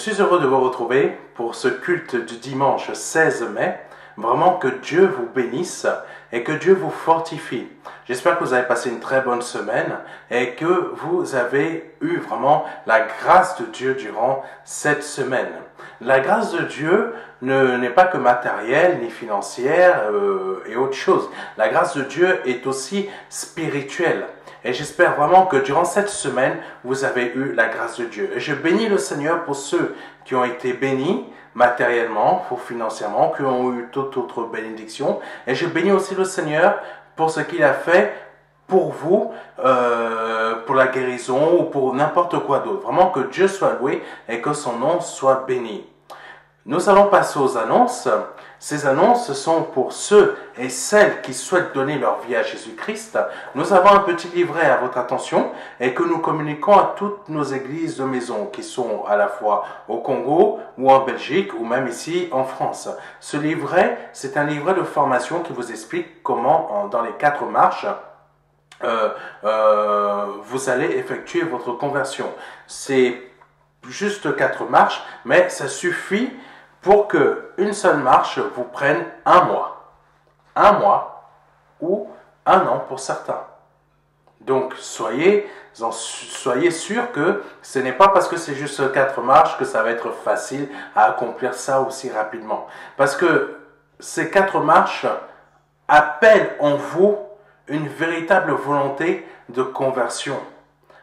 suis heureux de vous retrouver pour ce culte du dimanche 16 mai. Vraiment que Dieu vous bénisse et que Dieu vous fortifie. J'espère que vous avez passé une très bonne semaine et que vous avez eu vraiment la grâce de Dieu durant cette semaine. La grâce de Dieu n'est pas que matérielle ni financière et autre chose. La grâce de Dieu est aussi spirituelle. Et j'espère vraiment que durant cette semaine, vous avez eu la grâce de Dieu. Et je bénis le Seigneur pour ceux qui ont été bénis matériellement, ou financièrement, qui ont eu toute autre bénédiction. Et je bénis aussi le Seigneur pour ce qu'il a fait pour vous, pour la guérison ou pour n'importe quoi d'autre. Vraiment que Dieu soit loué et que son nom soit béni. Nous allons passer aux annonces. Ces annonces sont pour ceux et celles qui souhaitent donner leur vie à Jésus-Christ. Nous avons un petit livret à votre attention et que nous communiquons à toutes nos églises de maison qui sont à la fois au Congo ou en Belgique ou même ici en France. Ce livret, c'est un livret de formation qui vous explique comment, dans les 4 marches, vous allez effectuer votre conversion. C'est juste 4 marches, mais ça suffit pour que une seule marche vous prenne 1 mois. 1 mois ou 1 an pour certains. Donc, soyez sûrs que ce n'est pas parce que c'est juste 4 marches que ça va être facile à accomplir ça aussi rapidement. Parce que ces 4 marches appellent en vous une véritable volonté de conversion.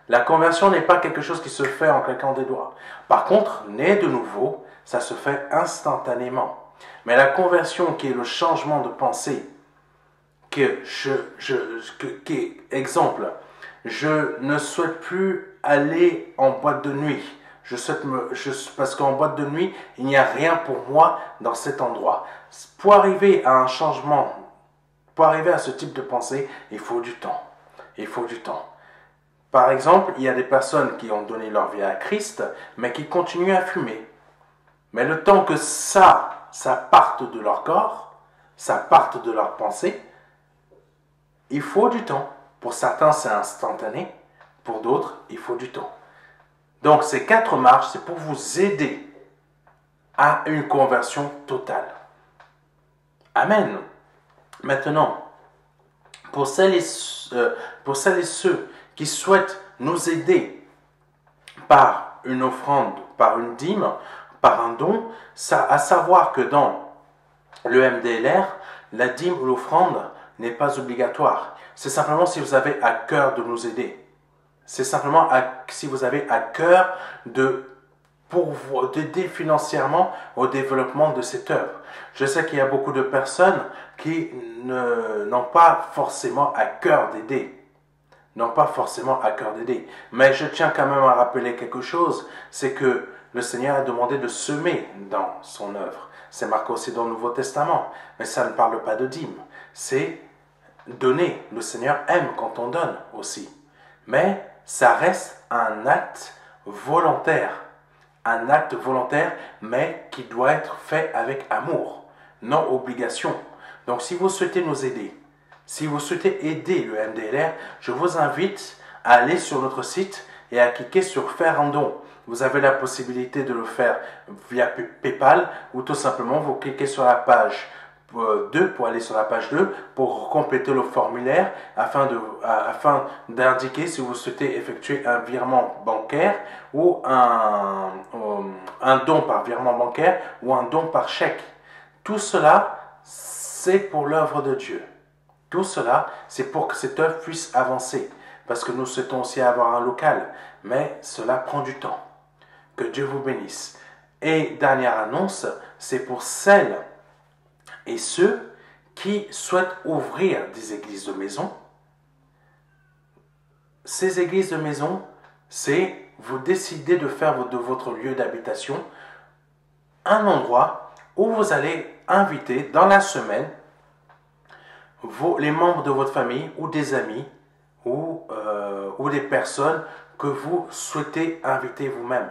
La conversion n'est pas quelque chose qui se fait en claquant des doigts. Par contre, né de nouveau, ça se fait instantanément. Mais la conversion qui est le changement de pensée, qui est exemple, je ne souhaite plus aller en boîte de nuit. Parce qu'en boîte de nuit, il n'y a rien pour moi dans cet endroit. Pour arriver à un changement, pour arriver à ce type de pensée, il faut du temps. Il faut du temps. Par exemple, il y a des personnes qui ont donné leur vie à Christ, mais qui continuent à fumer. Mais le temps que ça parte de leur corps, ça parte de leur pensée, il faut du temps. Pour certains, c'est instantané. Pour d'autres, il faut du temps. Donc, ces 4 marches, c'est pour vous aider à une conversion totale. Amen. Maintenant, pour celles et ceux qui souhaitent nous aider par une offrande, par une dîme, par un don, à savoir que dans le MDLR, la dîme ou l'offrande n'est pas obligatoire. C'est simplement si vous avez à cœur de nous aider. C'est simplement si vous avez à cœur d'aider financièrement au développement de cette œuvre. Je sais qu'il y a beaucoup de personnes qui n'ont pas forcément à cœur d'aider. Mais je tiens quand même à rappeler quelque chose, c'est que le Seigneur a demandé de semer dans son œuvre. C'est marqué aussi dans le Nouveau Testament, mais ça ne parle pas de dîme. C'est donner. Le Seigneur aime quand on donne aussi. Mais ça reste un acte volontaire. Un acte volontaire, mais qui doit être fait avec amour, non obligation. Donc si vous souhaitez nous aider, si vous souhaitez aider le MDLR, je vous invite à aller sur notre site et à cliquer sur faire un don. Vous avez la possibilité de le faire via PayPal ou tout simplement vous cliquez sur la page 2 pour aller sur la page 2 pour compléter le formulaire afin d'indiquer si vous souhaitez effectuer un virement bancaire ou un don par virement bancaire ou un don par chèque. Tout cela, c'est pour l'œuvre de Dieu. Tout cela, c'est pour que cette œuvre puisse avancer. Parce que nous souhaitons aussi avoir un local. Mais cela prend du temps. Que Dieu vous bénisse. Et dernière annonce, c'est pour celles et ceux qui souhaitent ouvrir des églises de maison. Ces églises de maison, c'est vous décidez de faire de votre lieu d'habitation un endroit où vous allez inviter dans la semaine les membres de votre famille ou des amis ou des personnes que vous souhaitez inviter vous-même.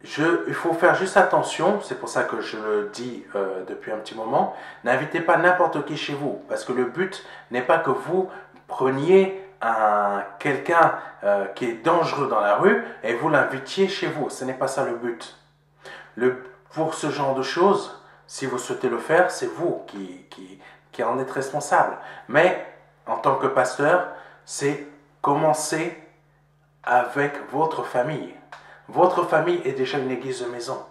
Il faut faire juste attention, c'est pour ça que je le dis depuis un petit moment, n'invitez pas n'importe qui chez vous, parce que le but n'est pas que vous preniez quelqu'un qui est dangereux dans la rue et vous l'invitiez chez vous. Ce n'est pas ça le but. Pour ce genre de choses, si vous souhaitez le faire, c'est vous qui en êtes responsable. Mais en tant que pasteur, c'est commencer avec votre famille. Votre famille est déjà une église de maison.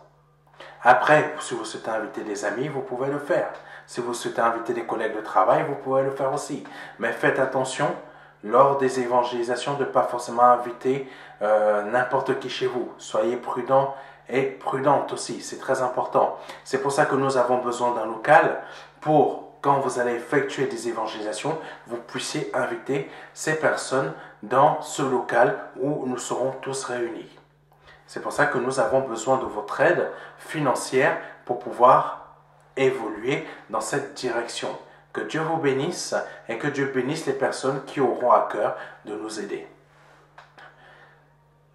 Après, si vous souhaitez inviter des amis, vous pouvez le faire. Si vous souhaitez inviter des collègues de travail, vous pouvez le faire aussi. Mais faites attention, lors des évangélisations, de ne pas forcément inviter n'importe qui chez vous. Soyez prudents et prudente aussi, c'est très important. C'est pour ça que nous avons besoin d'un local pour, quand vous allez effectuer des évangélisations, vous puissiez inviter ces personnes dans ce local où nous serons tous réunis. C'est pour ça que nous avons besoin de votre aide financière pour pouvoir évoluer dans cette direction. Que Dieu vous bénisse et que Dieu bénisse les personnes qui auront à cœur de nous aider.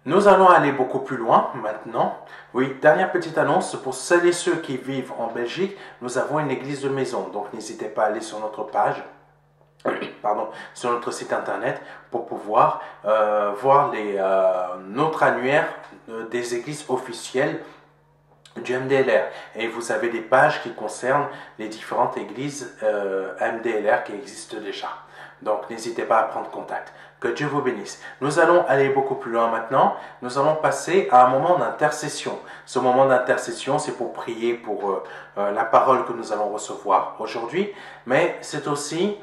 Nous allons aller beaucoup plus loin maintenant. Oui, dernière petite annonce, pour celles et ceux qui vivent en Belgique, nous avons une église de maison. Donc n'hésitez pas à aller sur notre page, sur notre site internet pour pouvoir voir notre annuaire des églises officielles du MDLR. Et vous avez des pages qui concernent les différentes églises MDLR qui existent déjà. Donc n'hésitez pas à prendre contact. Que Dieu vous bénisse. Nous allons aller beaucoup plus loin maintenant. Nous allons passer à un moment d'intercession. Ce moment d'intercession, c'est pour prier pour la parole que nous allons recevoir aujourd'hui. Mais c'est aussi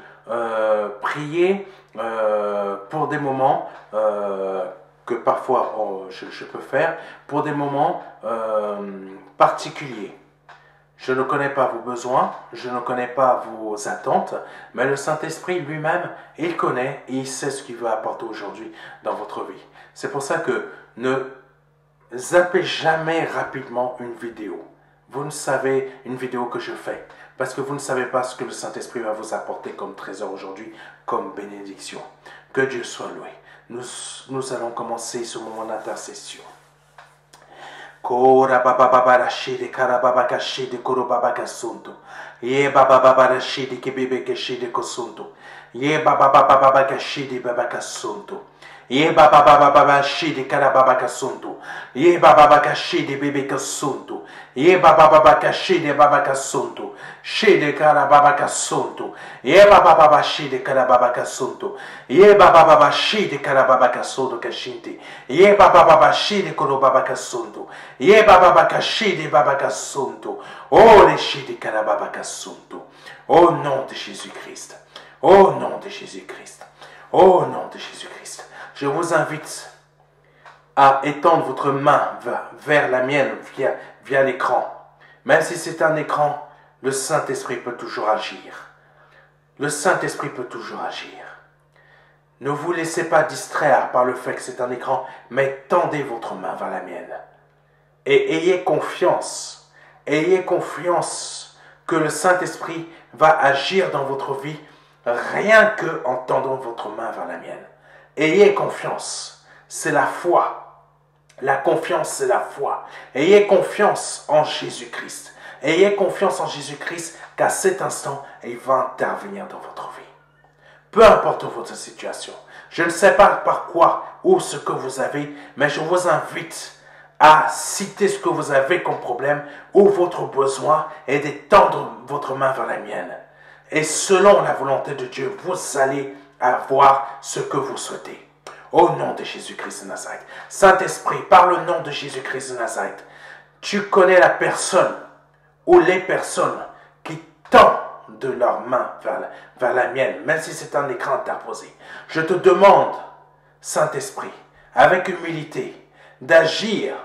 prier pour des moments que parfois je peux faire, pour des moments particuliers. Je ne connais pas vos besoins, je ne connais pas vos attentes, mais le Saint-Esprit lui-même, il connaît et il sait ce qu'il veut apporter aujourd'hui dans votre vie. C'est pour ça que ne zappez jamais rapidement une vidéo. Vous ne savez une vidéo que je fais, parce que vous ne savez pas ce que le Saint-Esprit va vous apporter comme trésor aujourd'hui, comme bénédiction. Que Dieu soit loué. Nous allons commencer ce moment d'intercession. Kora baba baba rashidi karababa kashidi kurubaba kasuntu. Ye baba baba rashidi kibebe kashidi kosuntu. Ye baba baba baba kashidi baba kasuntu. Ye baba baba baba shidi karababa kasuntu. Ye baba baba kashidi bebe kasuntu. Ye baba baba kashidi baba kasuntu. Shidi karababa kasuntu. Ye baba baba shidi karababa kasuntu. Ye baba baba shidi karababa kasuntu kashinti. Ye baba baba shidi kurubaba kasuntu. Ye baba baba kashidi baba kasuntu. Oh les shidi karababa kasuntu. Au nom de Jésus-Christ. Au nom de Jésus-Christ. Au nom de Jésus-Christ. Je vous invite à étendre votre main vers la mienne via l'écran. Même si c'est un écran, le Saint-Esprit peut toujours agir. Le Saint-Esprit peut toujours agir. Ne vous laissez pas distraire par le fait que c'est un écran, mais tendez votre main vers la mienne. Et ayez confiance que le Saint-Esprit va agir dans votre vie rien qu'en tendant votre main vers la mienne. Ayez confiance, c'est la foi. La confiance, c'est la foi. Ayez confiance en Jésus-Christ. Ayez confiance en Jésus-Christ qu'à cet instant, il va intervenir dans votre vie. Peu importe votre situation. Je ne sais pas par quoi ou ce que vous avez, mais je vous invite à citer ce que vous avez comme problème ou votre besoin et d'étendre votre main vers la mienne. Et selon la volonté de Dieu, vous allez avoir ce que vous souhaitez. Au nom de Jésus-Christ de Nazareth. Saint-Esprit, par le nom de Jésus-Christ de Nazareth, tu connais la personne ou les personnes qui tendent de leurs mains vers la mienne, même si c'est un écran interposé. Je te demande, Saint-Esprit, avec humilité, d'agir,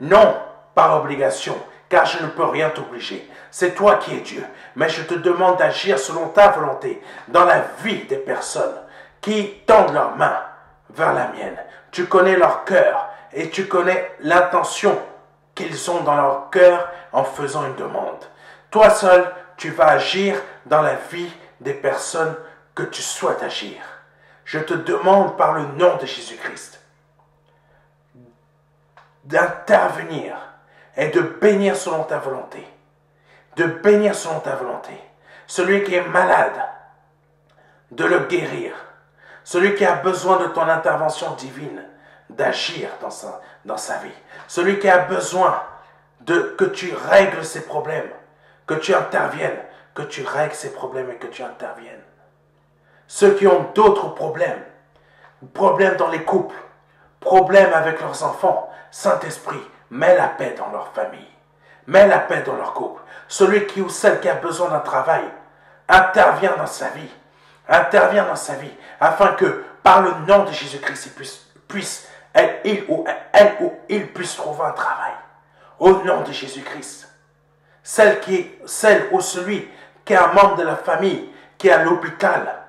non par obligation, car je ne peux rien t'obliger. C'est toi qui es Dieu. Mais je te demande d'agir selon ta volonté dans la vie des personnes qui tendent leurs mains vers la mienne. Tu connais leur cœur et tu connais l'intention qu'ils ont dans leur cœur en faisant une demande. Toi seul, tu vas agir dans la vie des personnes que tu souhaites agir. Je te demande par le nom de Jésus-Christ d'intervenir et de bénir selon ta volonté. De bénir selon ta volonté. celui qui est malade, de le guérir. Celui qui a besoin de ton intervention divine, d'agir dans sa vie. Celui qui a besoin que tu règles ses problèmes, que tu interviennes, que tu règles ses problèmes et que tu interviennes. Ceux qui ont d'autres problèmes, problèmes dans les couples, problèmes avec leurs enfants, Saint-Esprit, mets la paix dans leur famille, mets la paix dans leur couple. Celui qui ou celle qui a besoin d'un travail, intervient dans sa vie, afin que par le nom de Jésus-Christ, il puisse trouver un travail. Au nom de Jésus-Christ. Celle ou celui qui est un membre de la famille, qui est à l'hôpital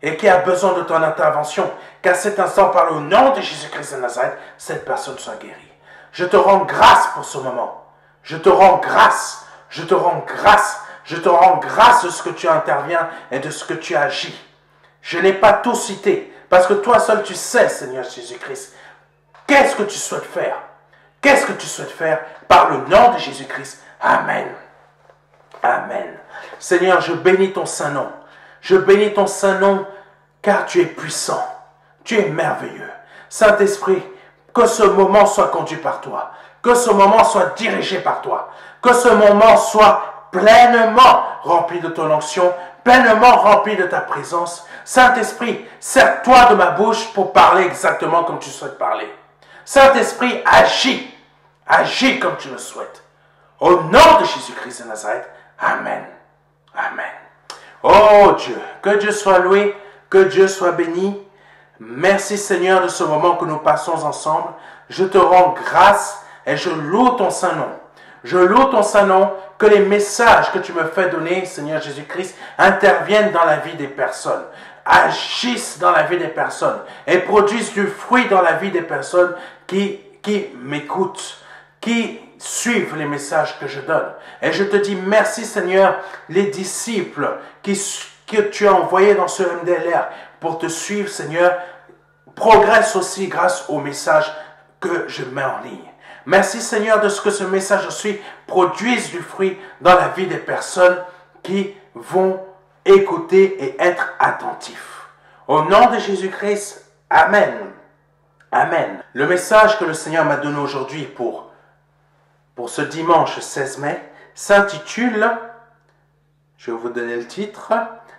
et qui a besoin de ton intervention, qu'à cet instant, par le nom de Jésus-Christ de Nazareth, cette personne soit guérie. Je te rends grâce pour ce moment. Je te rends grâce. Je te rends grâce. Je te rends grâce de ce que tu interviens et de ce que tu agis. Je n'ai pas tout cité, parce que toi seul tu sais, Seigneur Jésus-Christ, qu'est-ce que tu souhaites faire. Qu'est-ce que tu souhaites faire par le nom de Jésus-Christ. Amen. Amen. Seigneur, je bénis ton Saint-Nom. Je bénis ton Saint-Nom, car tu es puissant. Tu es merveilleux. Saint-Esprit, que ce moment soit conduit par toi. Que ce moment soit dirigé par toi. Que ce moment soit pleinement rempli de ton onction, pleinement rempli de ta présence. Saint-Esprit, sers-toi de ma bouche pour parler exactement comme tu souhaites parler. Saint-Esprit, agis. Agis comme tu le souhaites. Au nom de Jésus-Christ de Nazareth. Amen. Amen. Oh Dieu, que Dieu soit loué, que Dieu soit béni. Merci Seigneur de ce moment que nous passons ensemble. Je te rends grâce et je loue ton Saint-Nom. Je loue ton Saint-Nom, que les messages que tu me fais donner, Seigneur Jésus-Christ, interviennent dans la vie des personnes, agissent dans la vie des personnes et produisent du fruit dans la vie des personnes qui m'écoutent, qui suivent les messages que je donne. Et je te dis merci Seigneur, les disciples que tu as envoyés dans ce MDLR pour te suivre Seigneur, progressent aussi grâce au message que je mets en ligne. Merci Seigneur de ce que ce message aussi produise du fruit dans la vie des personnes qui vont écouter et être attentifs. Au nom de Jésus-Christ, Amen. Amen. Le message que le Seigneur m'a donné aujourd'hui pour ce dimanche 16 mai s'intitule, je vais vous donner le titre,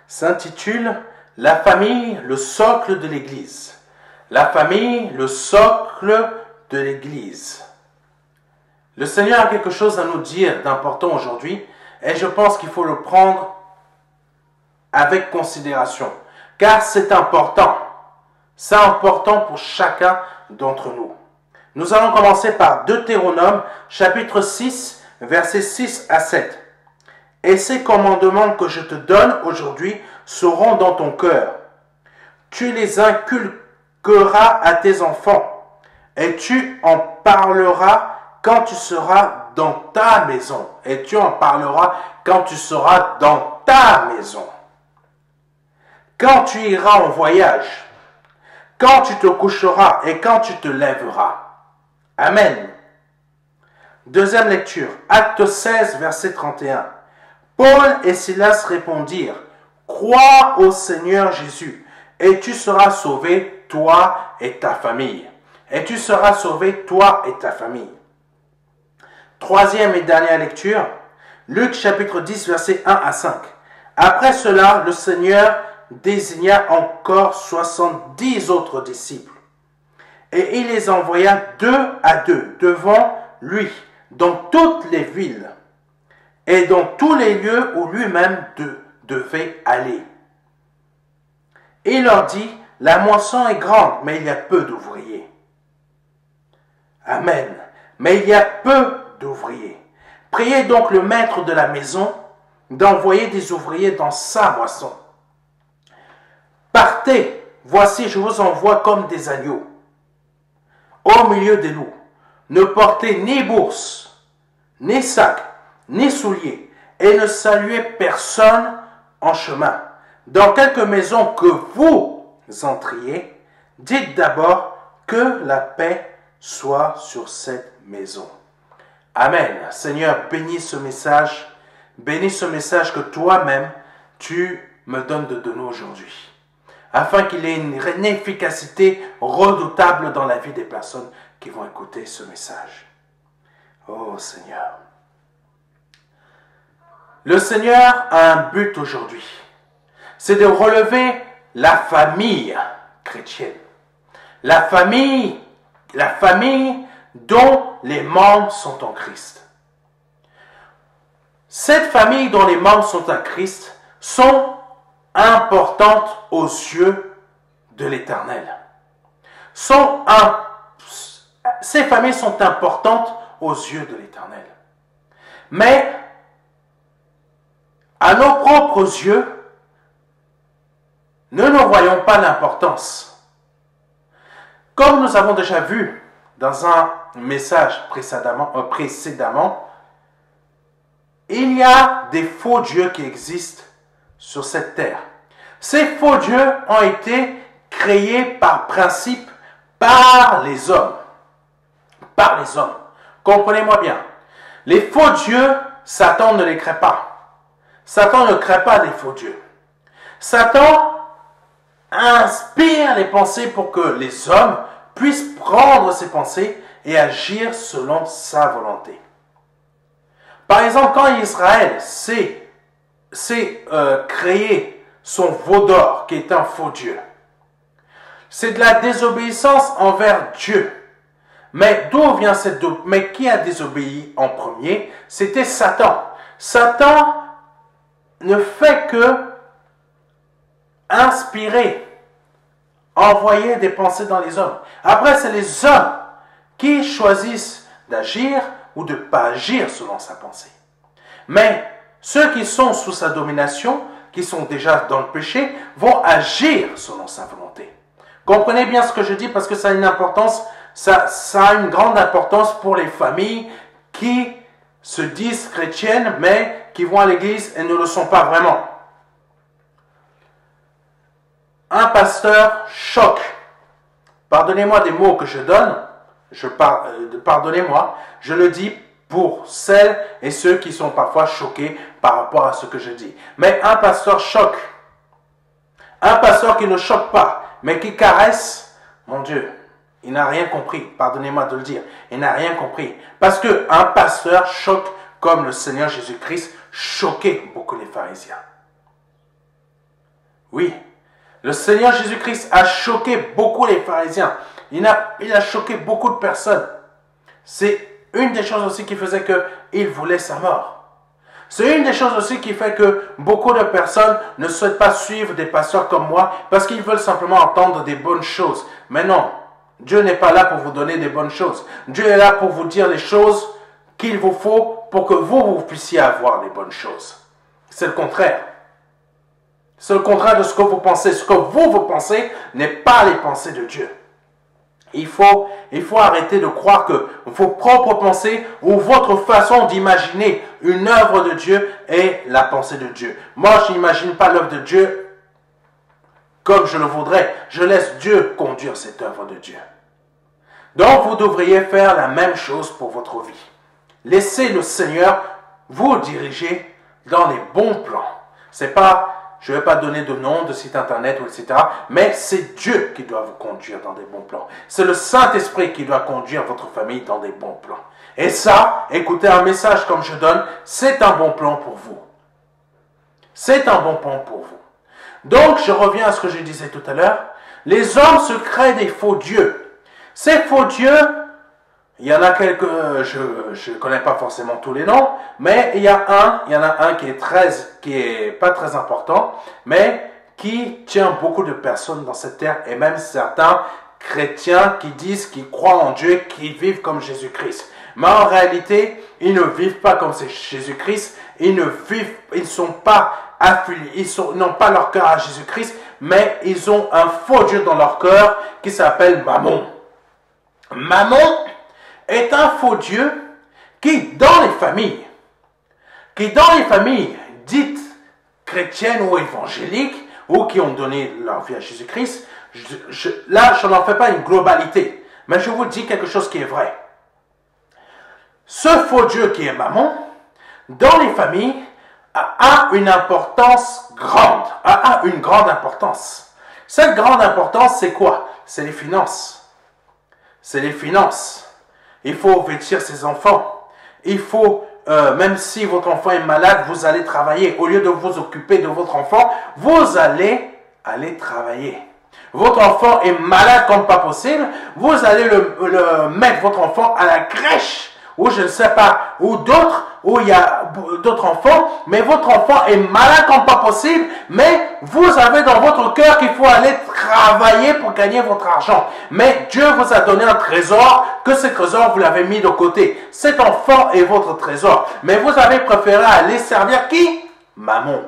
s'intitule « La famille, le socle de l'Église ». La famille, le socle de l'Église. Le Seigneur a quelque chose à nous dire d'important aujourd'hui et je pense qu'il faut le prendre avec considération. Car c'est important. C'est important pour chacun d'entre nous. Nous allons commencer par Deutéronome, chapitre 6, versets 6 à 7. « Et ces commandements que je te donne aujourd'hui seront dans ton cœur. Tu les inculqueras à tes enfants, et tu en parleras quand tu seras dans ta maison. » Et tu en parleras quand tu seras dans ta maison. Quand tu iras en voyage, quand tu te coucheras et quand tu te lèveras. Amen. Deuxième lecture, Acte 16, verset 31. Paul et Silas répondirent, « Crois au Seigneur Jésus, et tu seras sauvé, toi et ta famille. » Et tu seras sauvé, toi et ta famille. Troisième et dernière lecture, Luc chapitre 10, versets 1 à 5. Après cela, le Seigneur désigna encore 70 autres disciples. Et il les envoya 2 à 2 devant lui, dans toutes les villes, et dans tous les lieux où lui-même devait aller. Et il leur dit, la moisson est grande, mais il y a peu d'ouvriers. Amen. Mais il y a peu d'ouvriers. Priez donc le maître de la maison d'envoyer des ouvriers dans sa moisson. Partez, voici je vous envoie comme des agneaux au milieu des loups. Ne portez ni bourse, ni sac, ni souliers, et ne saluez personne en chemin. Dans quelque maison que vous entriez, dites d'abord que la paix soit sur cette maison. Amen. Seigneur, bénis ce message, bénis ce message que toi-même, tu me donnes de donner aujourd'hui, afin qu'il ait une efficacité redoutable dans la vie des personnes qui vont écouter ce message. Oh Seigneur. Le Seigneur a un but aujourd'hui. C'est de relever la famille chrétienne. La famille dont les membres sont en Christ. Cette famille dont les membres sont en Christ sont importantes aux yeux de l'Éternel. Ces familles sont importantes aux yeux de l'Éternel. Mais à nos propres yeux, ne nous voyons pas l'importance. Comme nous avons déjà vu dans un message précédemment, il y a des faux dieux qui existent sur cette terre. Ces faux dieux ont été créés par principe par les hommes. Par les hommes. Comprenez-moi bien. Les faux dieux, Satan ne les crée pas. Satan ne crée pas des faux dieux. Satan inspire les pensées pour que les hommes puissent prendre ces pensées et agir selon sa volonté. Par exemple, quand Israël s'est créé son veau d'or, qui est un faux Dieu, c'est de la désobéissance envers Dieu. Mais d'où vient cette Mais qui a désobéi en premier? C'était Satan. Satan ne fait que inspirer, envoyer des pensées dans les hommes. Après, c'est les hommes qui choisissent d'agir ou de ne pas agir selon sa pensée. Mais ceux qui sont sous sa domination, qui sont déjà dans le péché, vont agir selon sa volonté. Comprenez bien ce que je dis parce que ça a une importance, ça a une grande importance pour les familles qui se disent chrétiennes, mais qui vont à l'église et ne le sont pas vraiment. Un pasteur choque. Pardonnez-moi des mots que je donne, pardonnez-moi, je le dis pour celles et ceux qui sont parfois choqués par rapport à ce que je dis. Mais un pasteur choque. Un pasteur qui ne choque pas, mais qui caresse, mon Dieu, il n'a rien compris. Pardonnez-moi de le dire. Il n'a rien compris. Parce qu'un pasteur choque comme le Seigneur Jésus-Christ choquait beaucoup les pharisiens. Oui, le Seigneur Jésus-Christ a choqué beaucoup les pharisiens. Il a choqué beaucoup de personnes. C'est une des choses aussi qui faisait qu'il voulait sa mort. C'est une des choses aussi qui fait que beaucoup de personnes ne souhaitent pas suivre des pasteurs comme moi parce qu'ils veulent simplement entendre des bonnes choses. Mais non, Dieu n'est pas là pour vous donner des bonnes choses. Dieu est là pour vous dire les choses qu'il vous faut pour que vous puissiez avoir les bonnes choses. C'est le contraire. C'est le contraire de ce que vous pensez. Ce que vous pensez n'est pas les pensées de Dieu. Il faut arrêter de croire que vos propres pensées ou votre façon d'imaginer une œuvre de Dieu est la pensée de Dieu. Moi, je n'imagine pas l'œuvre de Dieu comme je le voudrais. Je laisse Dieu conduire cette œuvre de Dieu. Donc, vous devriez faire la même chose pour votre vie. Laissez le Seigneur vous diriger dans les bons plans. C'est pas... Je ne vais pas donner de nom, de site internet, etc. Mais c'est Dieu qui doit vous conduire dans des bons plans. C'est le Saint-Esprit qui doit conduire votre famille dans des bons plans. Et ça, écoutez un message comme je donne, c'est un bon plan pour vous. C'est un bon plan pour vous. Donc, je reviens à ce que je disais tout à l'heure. Les hommes se créent des faux dieux. Ces faux dieux, il y en a quelques, je ne connais pas forcément tous les noms, mais il y en a un qui est pas très important, mais qui tient beaucoup de personnes dans cette terre, et même certains chrétiens qui croient en Dieu, qui vivent comme Jésus-Christ. Mais en réalité, ils ne vivent pas comme Jésus-Christ, ils n'ont pas leur cœur à Jésus-Christ, mais ils ont un faux Dieu dans leur cœur qui s'appelle Mammon. Mammon est un faux Dieu qui, dans les familles dites chrétiennes ou évangéliques, ou qui ont donné leur vie à Jésus-Christ, là, je n'en fais pas une globalité, mais je vous dis quelque chose qui est vrai. Ce faux Dieu qui est Mammon, dans les familles, a une importance grande, a une grande importance. Cette grande importance, c'est quoi? C'est les finances. C'est les finances. Il faut vêtir ses enfants. Il faut, même si votre enfant est malade, vous allez travailler. Au lieu de vous occuper de votre enfant, vous allez aller travailler. Votre enfant est malade comme pas possible, vous allez le mettre votre enfant à la crèche, ou je ne sais pas, ou d'autres, où il y a d'autres enfants, mais votre enfant est malade comme pas possible, mais vous avez dans votre cœur qu'il faut aller travailler pour gagner votre argent. Mais Dieu vous a donné un trésor, que ce trésor vous l'avez mis de côté. Cet enfant est votre trésor, mais vous avez préféré aller servir qui? Maman.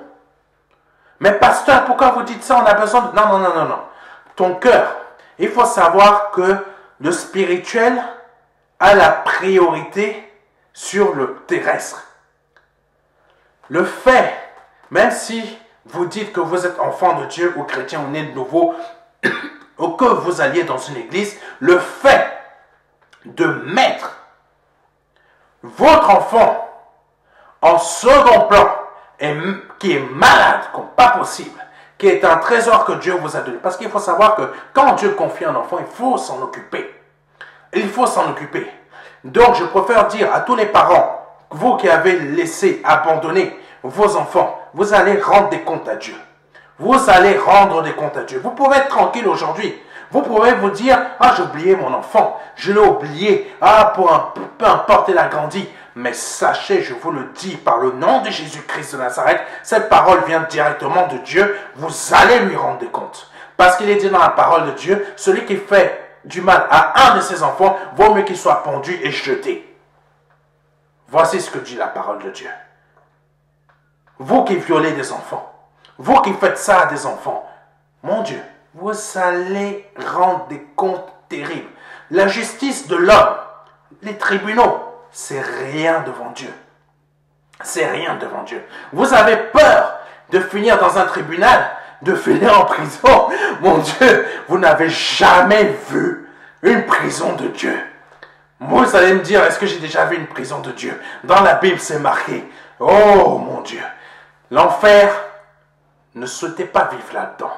Mais pasteur, pourquoi vous dites ça? On a besoin de... Non. Ton cœur, il faut savoir que le spirituel a la priorité sur le terrestre. Le fait, même si vous dites que vous êtes enfant de Dieu ou chrétien ou né de nouveau, ou que vous alliez dans une église, le fait de mettre votre enfant en second plan, qui est malade comme pas possible, qui est un trésor que Dieu vous a donné. Parce qu'il faut savoir que quand Dieu confie un enfant, il faut s'en occuper. Il faut s'en occuper. Donc, je préfère dire à tous les parents, vous qui avez laissé abandonner vos enfants, vous allez rendre des comptes à Dieu. Vous allez rendre des comptes à Dieu. Vous pouvez être tranquille aujourd'hui. Vous pouvez vous dire, ah, j'ai oublié mon enfant. Je l'ai oublié. Ah, peu importe, il a grandi. Mais sachez, je vous le dis, par le nom de Jésus-Christ de Nazareth, cette parole vient directement de Dieu. Vous allez lui rendre des comptes. Parce qu'il est dit dans la parole de Dieu, celui qui fait du mal à un de ses enfants, vaut mieux qu'il soit pendu et jeté. Voici ce que dit la parole de Dieu. Vous qui violez des enfants, vous qui faites ça à des enfants, mon Dieu, vous allez rendre des comptes terribles. La justice de l'homme, les tribunaux, c'est rien devant Dieu. C'est rien devant Dieu. Vous avez peur de finir dans un tribunal, de finir en prison. Mon Dieu, vous n'avez jamais vu une prison de Dieu. Vous allez me dire, est-ce que j'ai déjà vu une prison de Dieu? Dans la Bible, c'est marqué. Oh mon Dieu, l'enfer, ne souhaitez pas vivre là-dedans.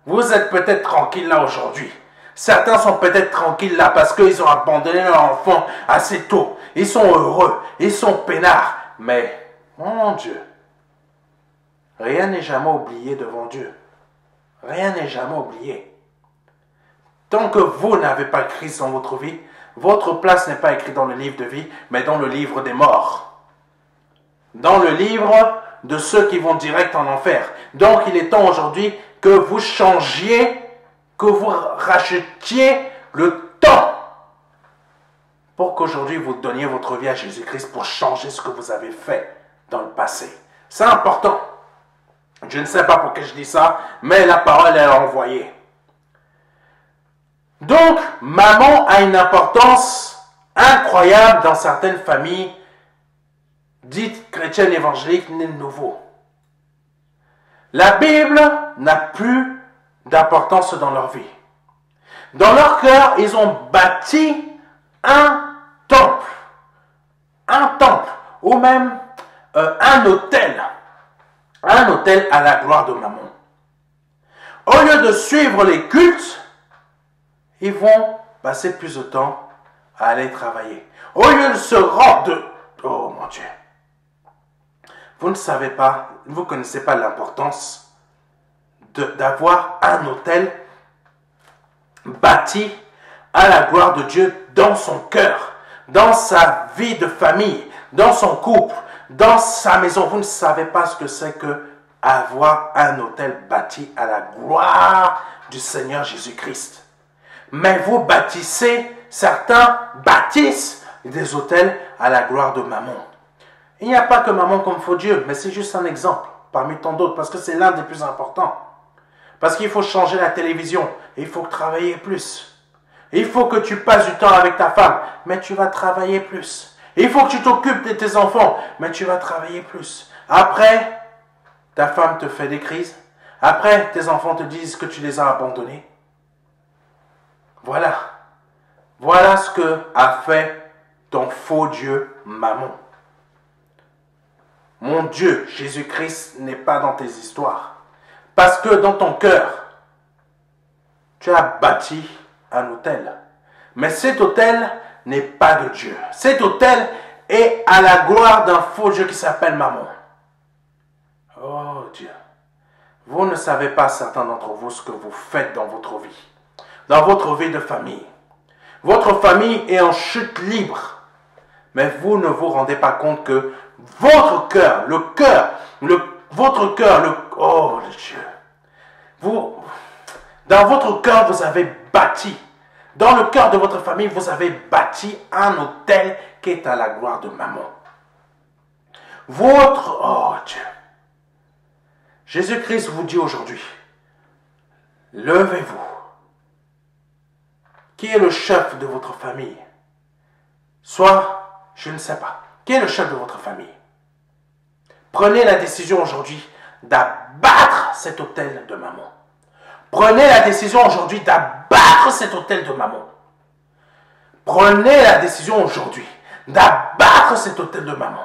Vous êtes peut-être tranquille là aujourd'hui. Certains sont peut-être tranquilles là parce qu'ils ont abandonné leur enfant assez tôt. Ils sont heureux, ils sont peinards. Mais, mon Dieu, rien n'est jamais oublié devant Dieu. Rien n'est jamais oublié. Tant que vous n'avez pas Christ dans votre vie, votre place n'est pas écrite dans le livre de vie, mais dans le livre des morts. Dans le livre de ceux qui vont direct en enfer. Donc il est temps aujourd'hui que vous changiez, que vous rachetiez le temps pour qu'aujourd'hui vous donniez votre vie à Jésus-Christ pour changer ce que vous avez fait dans le passé. C'est important. Je ne sais pas pourquoi je dis ça, mais la parole est envoyée. Donc, maman a une importance incroyable dans certaines familles dites chrétiennes évangéliques nées de nouveau. La Bible n'a plus d'importance dans leur vie. Dans leur cœur, ils ont bâti un temple, ou même un autel à la gloire de maman. Au lieu de suivre les cultes, ils vont passer plus de temps à aller travailler. Au lieu de se rendre... Oh mon Dieu. Vous ne savez pas, vous ne connaissez pas l'importance d'avoir un autel bâti à la gloire de Dieu dans son cœur, dans sa vie de famille, dans son couple, dans sa maison. Vous ne savez pas ce que c'est que avoir un autel bâti à la gloire du Seigneur Jésus-Christ. Mais vous bâtissez, certains bâtissent des autels à la gloire de maman. Il n'y a pas que maman comme faux Dieu, mais c'est juste un exemple parmi tant d'autres, parce que c'est l'un des plus importants. Parce qu'il faut changer la télévision, il faut travailler plus. Il faut que tu passes du temps avec ta femme, mais tu vas travailler plus. Il faut que tu t'occupes de tes enfants, mais tu vas travailler plus. Après, ta femme te fait des crises. Après, tes enfants te disent que tu les as abandonnés. Voilà. Voilà ce que a fait ton faux Dieu maman. mon Dieu, Jésus-Christ n'est pas dans tes histoires. Parce que dans ton cœur, tu as bâti un autel. Mais cet autel n'est pas de Dieu. Cet autel est à la gloire d'un faux Dieu qui s'appelle Mammon. Oh Dieu. Vous ne savez pas, certains d'entre vous, ce que vous faites dans votre vie. Dans votre vie de famille. Votre famille est en chute libre. Mais vous ne vous rendez pas compte que votre cœur, votre cœur, oh Dieu. Dans votre cœur, vous avez bâti. Dans le cœur de votre famille, vous avez bâti un autel qui est à la gloire de Mammon. Oh Dieu. Jésus-Christ vous dit aujourd'hui, levez-vous. Qui est le chef de votre famille? Soit, je ne sais pas, qui est le chef de votre famille? Prenez la décision aujourd'hui d'abattre cet autel de Mammon. Prenez la décision aujourd'hui d'abattre cet autel de Mammon. Prenez la décision aujourd'hui d'abattre cet autel de Mammon.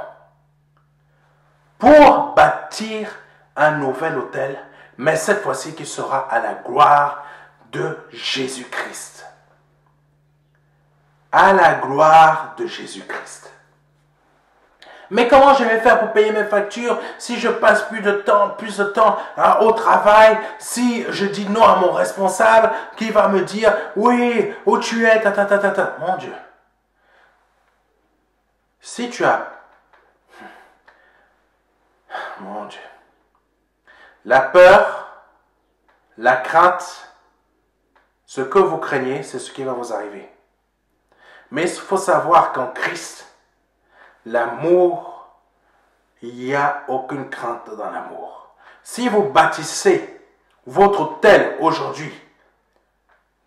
Pour bâtir un nouvel autel, mais cette fois-ci qui sera à la gloire de Jésus-Christ. À la gloire de Jésus-Christ. Mais comment je vais faire pour payer mes factures si je passe plus de temps au travail, si je dis non à mon responsable qui va me dire oui, où tu es, Mon Dieu. Si tu as... Mon Dieu. La peur, la crainte, ce que vous craignez, c'est ce qui va vous arriver. Mais il faut savoir qu'en Christ, l'amour, il n'y a aucune crainte dans l'amour. Si vous bâtissez votre autel aujourd'hui,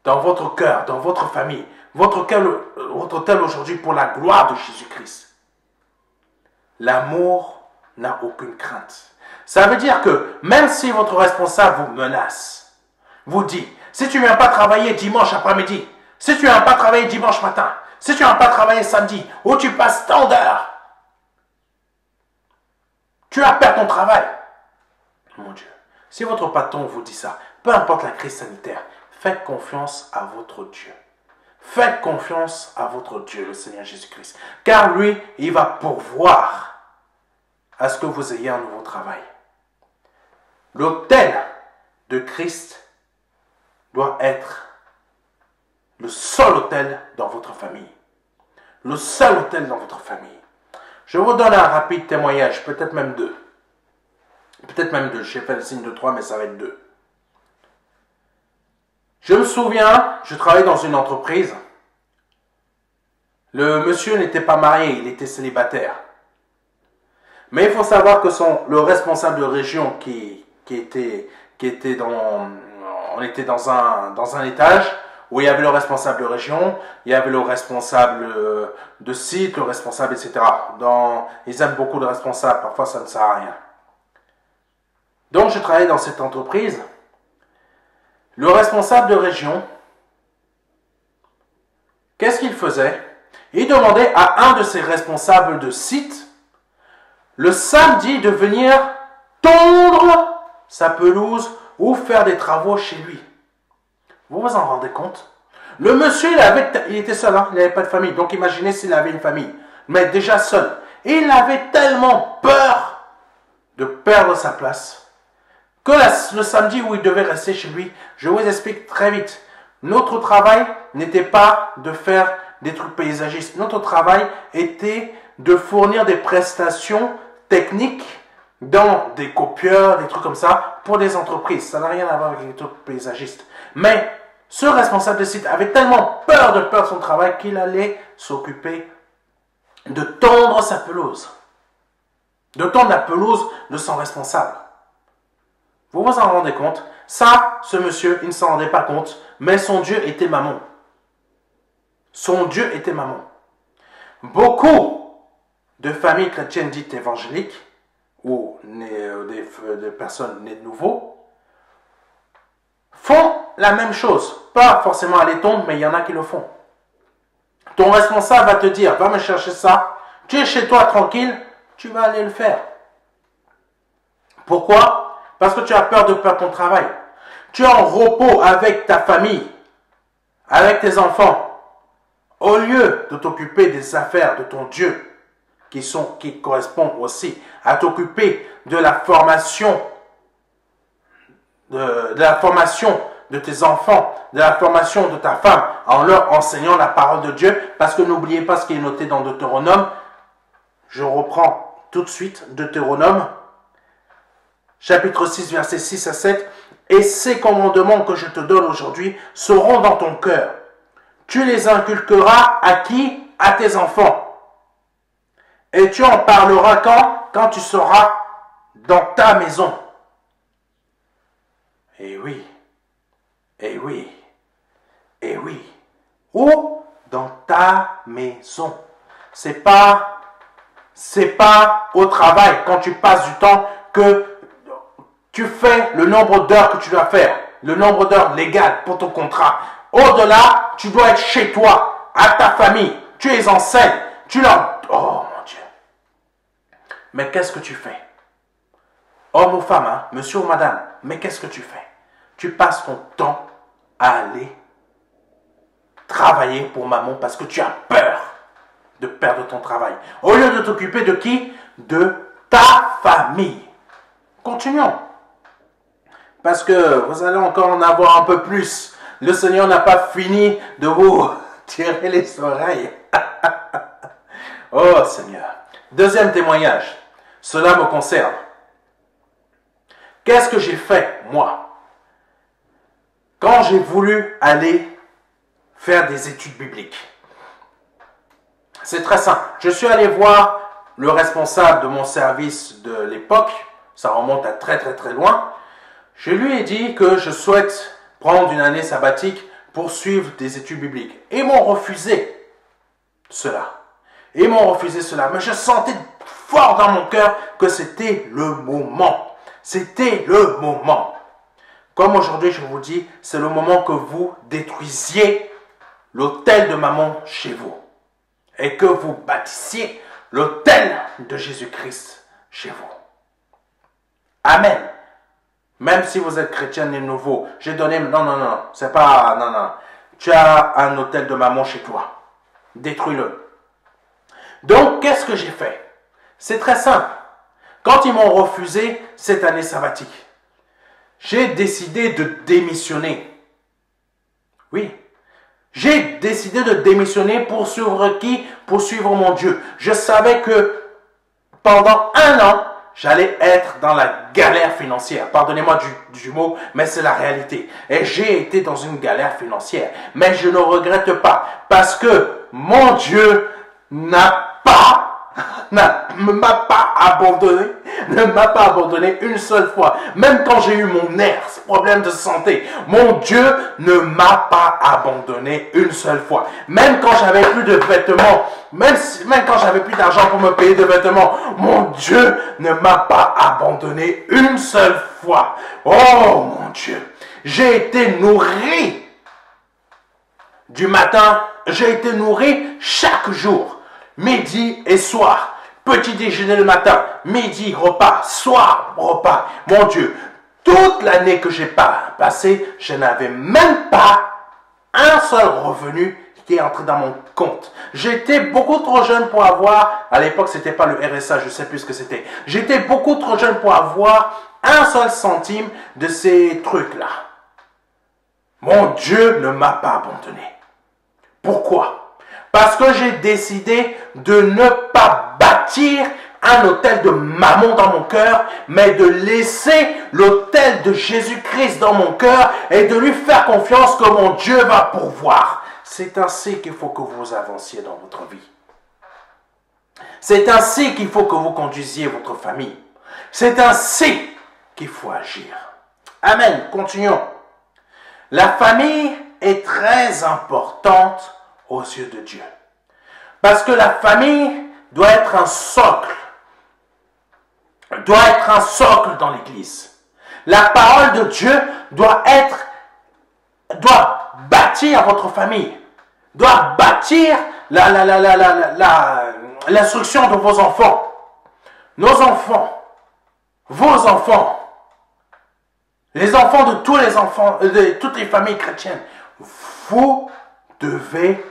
dans votre cœur, dans votre famille, votre autel aujourd'hui pour la gloire de Jésus-Christ, l'amour n'a aucune crainte. Ça veut dire que même si votre responsable vous menace, vous dit, si tu ne viens pas travailler dimanche après-midi, si tu ne viens pas travailler dimanche matin, si tu ne viens pas travailler samedi, ou tu passes tant d'heures, tu vas perdre ton travail. Mon Dieu, si votre patron vous dit ça, peu importe la crise sanitaire, faites confiance à votre Dieu. Faites confiance à votre Dieu, le Seigneur Jésus-Christ. Car lui, il va pourvoir à ce que vous ayez un nouveau travail. L'autel de Christ doit être le seul autel dans votre famille. Le seul autel dans votre famille. Je vous donne un rapide témoignage, peut-être même deux. Peut-être même deux. J'ai fait le signe de 3, mais ça va être 2. Je me souviens, je travaillais dans une entreprise. Le monsieur n'était pas marié, il était célibataire. Mais il faut savoir que le responsable de région on était dans un étage où il y avait le responsable de région, il y avait le responsable de site, le responsable, etc. Ils aiment beaucoup de responsables, parfois ça ne sert à rien. Donc je travaillais dans cette entreprise. Le responsable de région, qu'est-ce qu'il faisait? Il demandait à un de ses responsables de site, le samedi, de venir tondre sa pelouse ou faire des travaux chez lui. Vous vous en rendez compte? Le monsieur, il était seul, hein, il n'avait pas de famille. Donc imaginez s'il avait une famille, mais déjà seul. Et il avait tellement peur de perdre sa place que le samedi où il devait rester chez lui, je vous explique très vite. Notre travail n'était pas de faire des trucs paysagistes. Notre travail était de fournir des prestations techniques dans des copieurs, des trucs comme ça, pour des entreprises. Ça n'a rien à voir avec les trucs paysagistes. Mais ce responsable de site avait tellement peur de perdre son travail qu'il allait s'occuper de tondre sa pelouse. De tondre la pelouse de son responsable. Vous vous en rendez compte? Ça, ce monsieur, il ne s'en rendait pas compte, mais son Dieu était Mammon. Son Dieu était Mammon. Beaucoup de familles chrétiennes dites évangéliques, ou des personnes nées de nouveau, font la même chose. Pas forcément à les tondre, mais il y en a qui le font. Ton responsable va te dire, va me chercher ça, tu es chez toi tranquille, tu vas aller le faire. Pourquoi? Parce que tu as peur de perdre ton travail. Tu es en repos avec ta famille, avec tes enfants, au lieu de t'occuper des affaires de ton Dieu, qui correspondent aussi à t'occuper de la formation, de la formation de tes enfants, de la formation de ta femme, en leur enseignant la parole de Dieu, parce que n'oubliez pas ce qui est noté dans Deutéronome. Je reprends tout de suite Deutéronome, chapitre 6, versets 6 à 7. Et ces commandements que je te donne aujourd'hui seront dans ton cœur. Tu les inculqueras à qui? À tes enfants. Et tu en parleras quand tu seras dans ta maison. Et oui, et oui, et oui. Où? Dans ta maison. C'est pas au travail, quand tu passes du temps, que tu fais le nombre d'heures que tu dois faire, le nombre d'heures légales pour ton contrat. Au-delà, tu dois être chez toi, à ta famille. Tu les enseignes. Tu leur... Oh mon Dieu. Mais qu'est-ce que tu fais? Homme ou femme, hein, monsieur ou madame, mais qu'est-ce que tu fais? Tu passes ton temps à aller travailler pour maman parce que tu as peur de perdre ton travail. Au lieu de t'occuper de qui? De ta famille. Continuons. Parce que vous allez encore en avoir un peu plus. Le Seigneur n'a pas fini de vous tirer les oreilles. Oh Seigneur. Deuxième témoignage. Cela me concerne. Qu'est-ce que j'ai fait, moi, quand j'ai voulu aller faire des études bibliques? C'est très simple. Je suis allé voir le responsable de mon service de l'époque. Ça remonte à très loin. Je lui ai dit que je souhaite prendre une année sabbatique pour suivre des études bibliques. Ils m'ont refusé cela. Mais je sentais fort dans mon cœur que c'était le moment. C'était le moment. Comme aujourd'hui, je vous dis, c'est le moment que vous détruisiez l'autel de maman chez vous. Et que vous bâtissiez l'autel de Jésus-Christ chez vous. Amen. Même si vous êtes chrétien et nouveau, j'ai donné... Non, c'est pas... Non. Tu as un autel de maman chez toi. Détruis-le. Donc, qu'est-ce que j'ai fait? C'est très simple. Quand ils m'ont refusé cette année sabbatique, j'ai décidé de démissionner. Oui. J'ai décidé de démissionner pour suivre qui? Pour suivre mon Dieu. Je savais que pendant un an, j'allais être dans la galère financière. Pardonnez-moi du mot, mais c'est la réalité. Et j'ai été dans une galère financière. Mais je ne regrette pas. Parce que mon Dieu ne m'a pas abandonné une seule fois. Même quand j'ai eu mon nerf, problème de santé, mon Dieu ne m'a pas abandonné une seule fois. Même quand j'avais plus de vêtements, même quand j'avais plus d'argent pour me payer de vêtements, mon Dieu ne m'a pas abandonné une seule fois. Oh mon Dieu, j'ai été nourri du matin, j'ai été nourri chaque jour, midi et soir. Petit déjeuner le matin, midi, repas, soir, repas. Mon Dieu, toute l'année que j'ai passée, je n'avais même pas un seul revenu qui est entré dans mon compte. J'étais beaucoup trop jeune pour avoir, à l'époque c'était pas le RSA, je ne sais plus ce que c'était. J'étais beaucoup trop jeune pour avoir un seul centime de ces trucs-là. Mon Dieu ne m'a pas abandonné. Pourquoi? Parce que j'ai décidé de ne pas bâtir un autel de maman dans mon cœur, mais de laisser l'autel de Jésus-Christ dans mon cœur et de lui faire confiance que mon Dieu va pourvoir. C'est ainsi qu'il faut que vous avanciez dans votre vie. C'est ainsi qu'il faut que vous conduisiez votre famille. C'est ainsi qu'il faut agir. Amen. Continuons. La famille est très importante aux yeux de Dieu. Parce que la famille doit être un socle. Doit être un socle dans l'église. La parole de Dieu doit bâtir votre famille. Doit bâtir l'instruction de vos enfants. Nos enfants, vos enfants, les enfants de tous les enfants, de toutes les familles chrétiennes, vous devez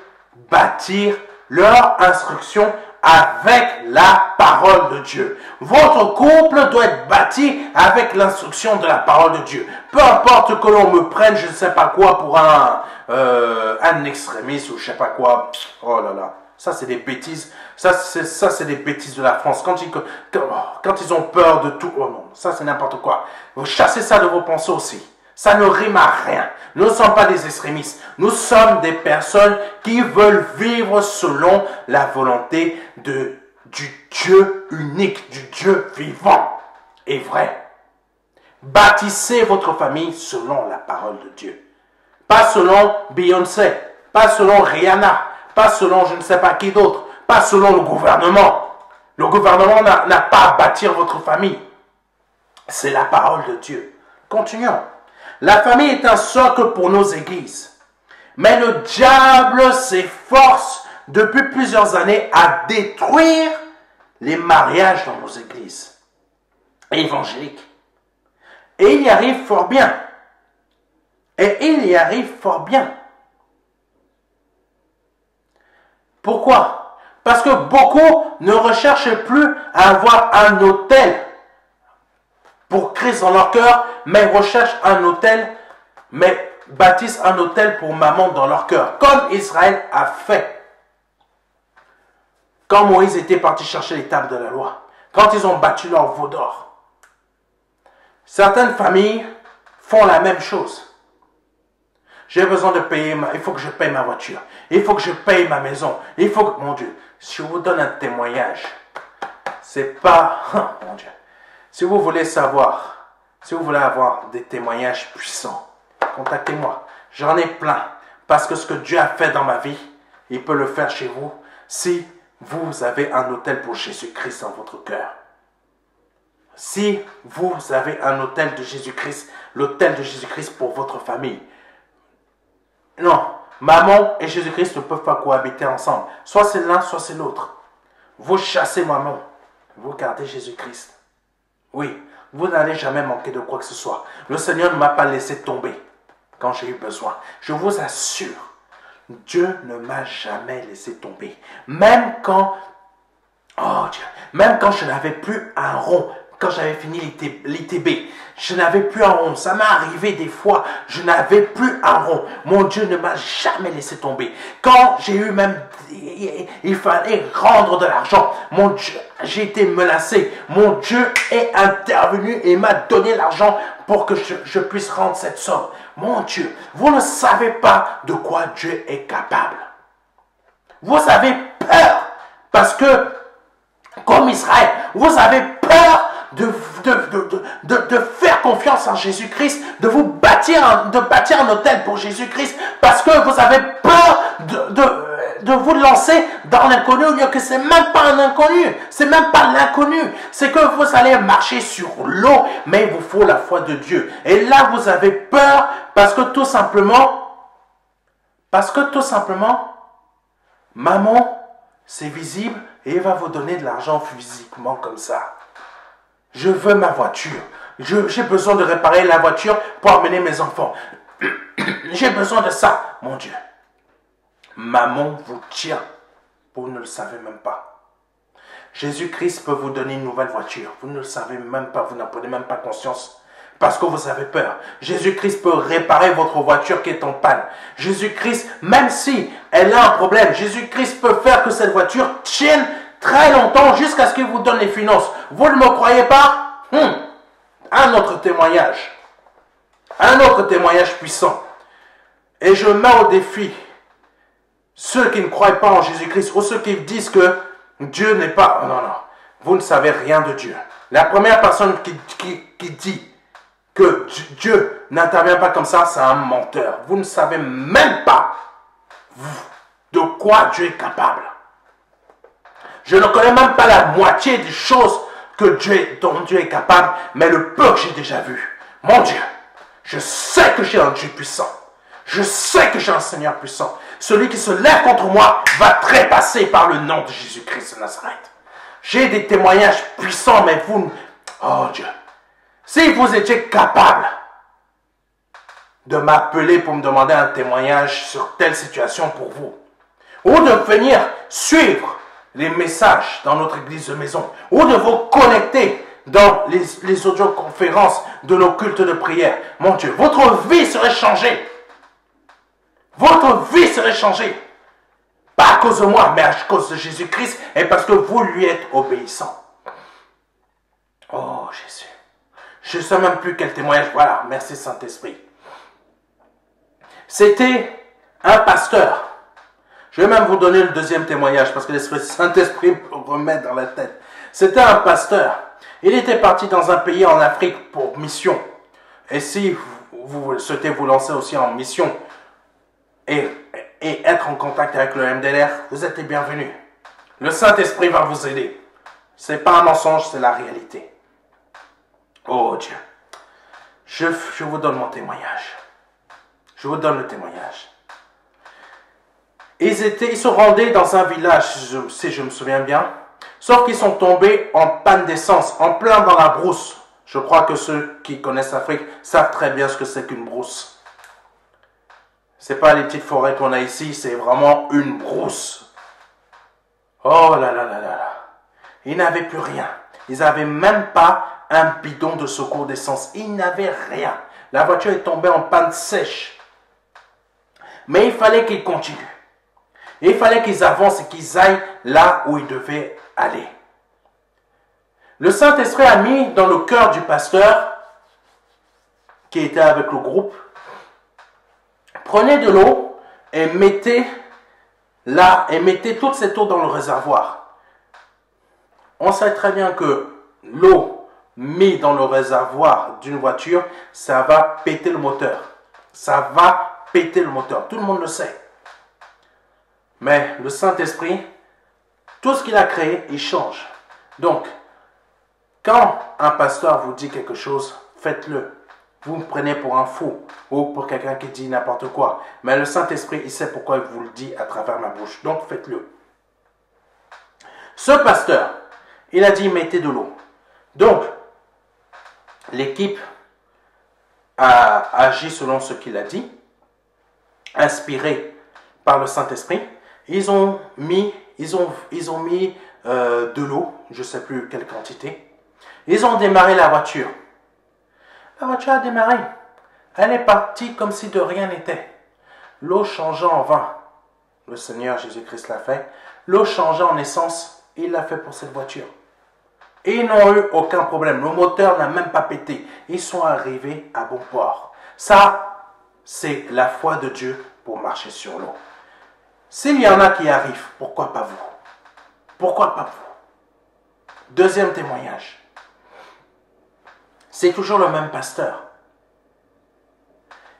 bâtir leur instruction avec la parole de Dieu. Votre couple doit être bâti avec l'instruction de la parole de Dieu. Peu importe que l'on me prenne, je ne sais pas quoi, pour un extrémiste ou je ne sais pas quoi. Oh là là, ça c'est des bêtises. Ça c'est des bêtises de la France. Quand ils ont peur de tout, oh non, ça c'est n'importe quoi. Vous chassez ça de vos pensées aussi. Ça ne rime à rien. Nous ne sommes pas des extrémistes. Nous sommes des personnes qui veulent vivre selon la volonté du Dieu unique, du Dieu vivant et vrai. Bâtissez votre famille selon la parole de Dieu. Pas selon Beyoncé, pas selon Rihanna, pas selon je ne sais pas qui d'autre, pas selon le gouvernement. Le gouvernement n'a pas à bâtir votre famille. C'est la parole de Dieu. Continuons. La famille est un socle pour nos églises. Mais le diable s'efforce depuis plusieurs années à détruire les mariages dans nos églises évangéliques. Et il y arrive fort bien. Pourquoi? Parce que beaucoup ne recherchent plus à avoir un autel pour Christ dans leur cœur, mais recherchent un autel, mais bâtissent un autel pour maman dans leur cœur, comme Israël a fait. Quand Moïse était parti chercher les tables de la loi, quand ils ont bâti leur veau d'or, certaines familles font la même chose. J'ai besoin de payer, il faut que je paye ma voiture, il faut que je paye ma maison, il faut que, mon Dieu, si je vous donne un témoignage, c'est pas, mon Dieu, si vous voulez savoir, si vous voulez avoir des témoignages puissants, contactez-moi. J'en ai plein. Parce que ce que Dieu a fait dans ma vie, il peut le faire chez vous si vous avez un autel pour Jésus-Christ dans votre cœur. Si vous avez un autel de Jésus-Christ, l'autel de Jésus-Christ pour votre famille. Non, maman et Jésus-Christ ne peuvent pas cohabiter ensemble. Soit c'est l'un, soit c'est l'autre. Vous chassez maman, vous gardez Jésus-Christ. Oui, vous n'allez jamais manquer de quoi que ce soit. Le Seigneur ne m'a pas laissé tomber quand j'ai eu besoin. Je vous assure, Dieu ne m'a jamais laissé tomber. Même quand, oh Dieu, même quand je n'avais plus un rond, quand j'avais fini l'ITB, je n'avais plus un rond. Ça m'est arrivé des fois, je n'avais plus un rond. Mon Dieu ne m'a jamais laissé tomber. Quand j'ai eu même, il fallait rendre de l'argent. Mon Dieu, j'ai été menacé. Mon Dieu est intervenu et m'a donné l'argent pour que je puisse rendre cette somme. Mon Dieu, vous ne savez pas de quoi Dieu est capable. Vous avez peur parce que, comme Israël, vous avez peur de faire confiance en Jésus-Christ, de bâtir un autel pour Jésus-Christ, parce que vous avez peur de vous lancer dans l'inconnu, au lieu que c'est même pas un inconnu, c'est même pas l'inconnu, c'est que vous allez marcher sur l'eau, mais il vous faut la foi de Dieu. Et là, vous avez peur parce que tout simplement, maman, c'est visible et il va vous donner de l'argent physiquement comme ça. Je veux ma voiture. J'ai besoin de réparer la voiture pour amener mes enfants. J'ai besoin de ça, mon Dieu. Maman vous tient. Vous ne le savez même pas. Jésus-Christ peut vous donner une nouvelle voiture. Vous ne le savez même pas. Vous n'en prenez même pas conscience. Parce que vous avez peur. Jésus-Christ peut réparer votre voiture qui est en panne. Jésus-Christ, même si elle a un problème, Jésus-Christ peut faire que cette voiture tienne très longtemps jusqu'à ce qu'il vous donne les finances. Vous ne me croyez pas? Un autre témoignage. Un autre témoignage puissant. Et je mets au défi ceux qui ne croient pas en Jésus-Christ ou ceux qui disent que Dieu n'est pas... Non, non. Vous ne savez rien de Dieu. La première personne qui dit que Dieu n'intervient pas comme ça, c'est un menteur. Vous ne savez même pas de quoi Dieu est capable. Je ne connais même pas la moitié des choses dont Dieu est capable, mais le peu que j'ai déjà vu. Mon Dieu, je sais que j'ai un Dieu puissant. Je sais que j'ai un Seigneur puissant. Celui qui se lève contre moi va trépasser par le nom de Jésus-Christ de Nazareth. J'ai des témoignages puissants, mais vous... Oh Dieu, Si vous étiez capable de m'appeler pour me demander un témoignage sur telle situation pour vous, ou de venir suivre les messages dans notre église de maison, ou de vous connecter dans les audioconférences de nos cultes de prière, mon Dieu, votre vie serait changée. Votre vie serait changée. Pas à cause de moi, mais à cause de Jésus-Christ et parce que vous lui êtes obéissant. Oh Jésus. Je ne sais même plus quel témoignage. Voilà, merci Saint-Esprit. C'était un pasteur. Je vais même vous donner le deuxième témoignage parce que l'Esprit Saint-Esprit me remet dans la tête. C'était un pasteur. Il était parti dans un pays en Afrique pour mission. Et si vous souhaitez vous lancer aussi en mission et être en contact avec le MDLR, vous êtes les bienvenus. Le Saint-Esprit va vous aider. Ce n'est pas un mensonge, c'est la réalité. Oh Dieu. Je vous donne mon témoignage. Je vous donne le témoignage. Ils se rendaient dans un village, si je me souviens bien, sauf qu'ils sont tombés en panne d'essence, en plein dans la brousse. Je crois que ceux qui connaissent l'Afrique savent très bien ce que c'est qu'une brousse. Ce n'est pas les petites forêts qu'on a ici, c'est vraiment une brousse. Oh là là là là là. Ils n'avaient plus rien. Ils n'avaient même pas un bidon de secours d'essence. Ils n'avaient rien. La voiture est tombée en panne sèche. Mais il fallait qu'ils continuent. Il fallait qu'ils avancent et qu'ils aillent là où ils devaient aller. Le Saint-Esprit a mis dans le cœur du pasteur, qui était avec le groupe, prenez de l'eau et mettez toute cette eau dans le réservoir. On sait très bien que l'eau mise dans le réservoir d'une voiture, ça va péter le moteur. Ça va péter le moteur. Tout le monde le sait. Mais le Saint-Esprit, tout ce qu'il a créé, il change. Donc, quand un pasteur vous dit quelque chose, faites-le. Vous me prenez pour un fou ou pour quelqu'un qui dit n'importe quoi. Mais le Saint-Esprit, il sait pourquoi il vous le dit à travers ma bouche. Donc, faites-le. Ce pasteur, il a dit mettez de l'eau. Donc, l'équipe a agi selon ce qu'il a dit, inspiré par le Saint-Esprit. Ils ont mis de l'eau, je ne sais plus quelle quantité. Ils ont démarré la voiture. La voiture a démarré. Elle est partie comme si de rien n'était. L'eau changeant en vin. Le Seigneur Jésus-Christ l'a fait. L'eau changeant en essence, il l'a fait pour cette voiture. Et ils n'ont eu aucun problème. Le moteur n'a même pas pété. Ils sont arrivés à bon port. Ça, c'est la foi de Dieu pour marcher sur l'eau. S'il y en a qui arrivent, pourquoi pas vous? Pourquoi pas vous? Deuxième témoignage. C'est toujours le même pasteur.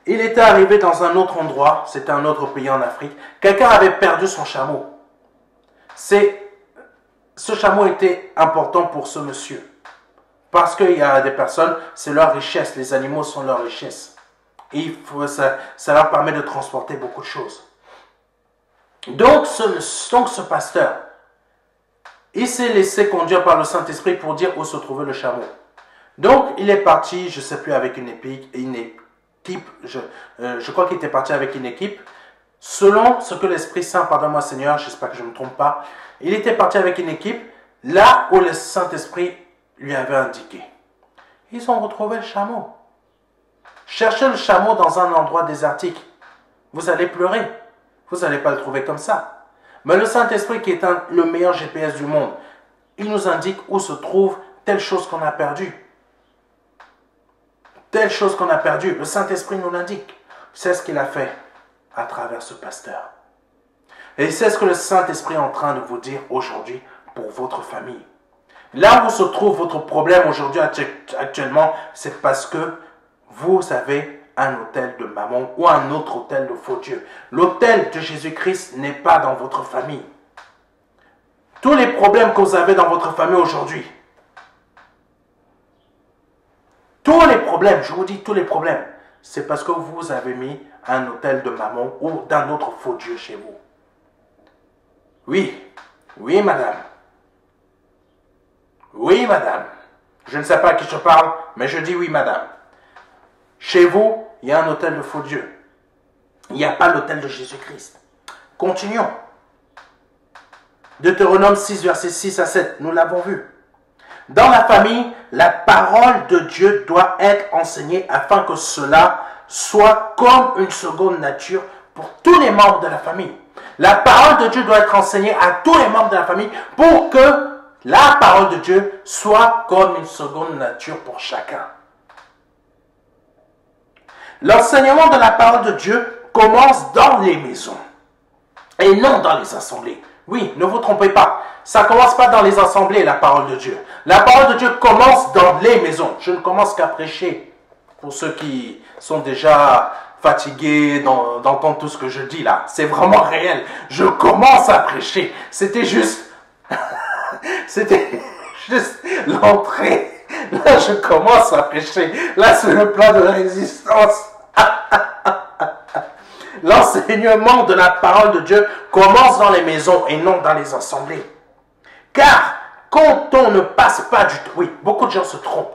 Il était arrivé dans un autre endroit, c'était un autre pays en Afrique. Quelqu'un avait perdu son chameau. Ce chameau était important pour ce monsieur. Parce qu'il y a des personnes, c'est leur richesse, les animaux sont leur richesse. Et ça leur permet de transporter beaucoup de choses. Donc ce pasteur, il s'est laissé conduire par le Saint-Esprit pour dire où se trouvait le chameau. Donc il est parti, je ne sais plus, avec une équipe, je crois qu'il était parti avec une équipe, selon ce que l'Esprit Saint, pardonne-moi Seigneur, j'espère que je ne me trompe pas, il était parti avec une équipe, là où le Saint-Esprit lui avait indiqué. Ils ont retrouvé le chameau. Cherchez le chameau dans un endroit désertique. Vous allez pleurer. Vous n'allez pas le trouver comme ça. Mais le Saint-Esprit, qui est le meilleur GPS du monde, il nous indique où se trouve telle chose qu'on a perdue. Telle chose qu'on a perdue. Le Saint-Esprit nous l'indique. C'est ce qu'il a fait à travers ce pasteur. Et c'est ce que le Saint-Esprit est en train de vous dire aujourd'hui pour votre famille. Là où se trouve votre problème aujourd'hui actuellement, c'est parce que vous avez un autel de mammon ou un autre autel de faux dieu. L'autel de Jésus-Christ n'est pas dans votre famille. Tous les problèmes que vous avez dans votre famille aujourd'hui, tous les problèmes, je vous dis tous les problèmes, c'est parce que vous avez mis un autel de mammon ou d'un autre faux dieu chez vous. Oui, oui madame. Oui madame. Je ne sais pas à qui je parle, mais je dis oui, madame. Chez vous, il y a un autel de faux Dieu. Il n'y a pas l'autel de Jésus-Christ. Continuons. Deutéronome 6, versets 6 à 7, nous l'avons vu. Dans la famille, la parole de Dieu doit être enseignée afin que cela soit comme une seconde nature pour tous les membres de la famille. La parole de Dieu doit être enseignée à tous les membres de la famille pour que la parole de Dieu soit comme une seconde nature pour chacun. L'enseignement de la parole de Dieu commence dans les maisons et non dans les assemblées. Oui, ne vous trompez pas. Ça ne commence pas dans les assemblées, la parole de Dieu. La parole de Dieu commence dans les maisons. Je ne commence qu'à prêcher. Pour ceux qui sont déjà fatigués d'entendre tout ce que je dis là. C'est vraiment réel. Je commence à prêcher. C'était juste... C'était juste l'entrée. Là, je commence à prêcher. Là, c'est le plan de résistance. L'enseignement de la parole de Dieu commence dans les maisons et non dans les assemblées. Car quand on ne passe pas du temps, oui, beaucoup de gens se trompent.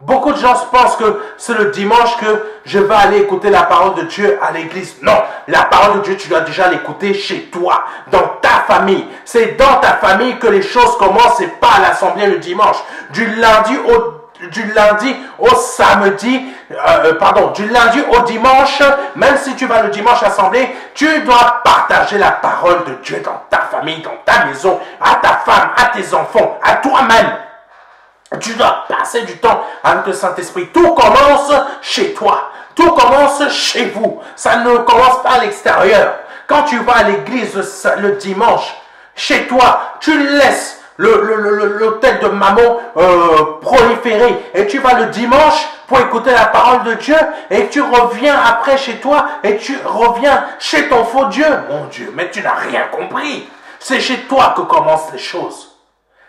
Beaucoup de gens pensent que c'est le dimanche que je vais aller écouter la parole de Dieu à l'église. Non, la parole de Dieu, tu dois déjà l'écouter chez toi, dans ta famille. C'est dans ta famille que les choses commencent et pas à l'assemblée le dimanche. Du lundi au samedi, du lundi au dimanche, même si tu vas le dimanche à l'assemblée, tu dois partager la parole de Dieu dans ta famille, dans ta maison, à ta femme, à tes enfants, à toi-même. Tu dois passer du temps avec le Saint-Esprit. Tout commence chez toi. Tout commence chez vous. Ça ne commence pas à l'extérieur. Quand tu vas à l'église le dimanche, chez toi, tu laisses l'autel de maman proliférer. Et tu vas le dimanche pour écouter la parole de Dieu. Et tu reviens après chez toi. Et tu reviens chez ton faux Dieu. Mon Dieu, mais tu n'as rien compris. C'est chez toi que commencent les choses.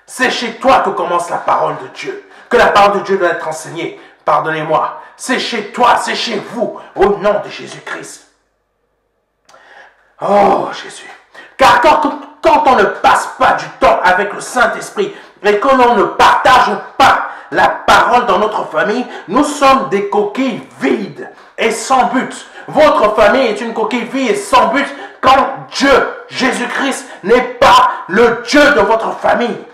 C'est chez toi que commence la parole de Dieu. Que la parole de Dieu doit être enseignée. Pardonnez-moi. C'est chez toi, c'est chez vous. Au nom de Jésus-Christ. Oh Jésus. Car quand on ne passe pas du temps avec le Saint-Esprit et que l'on ne partage pas la parole dans notre famille, nous sommes des coquilles vides et sans but. Votre famille est une coquille vide et sans but quand Dieu, Jésus-Christ, n'est pas le Dieu de votre famille.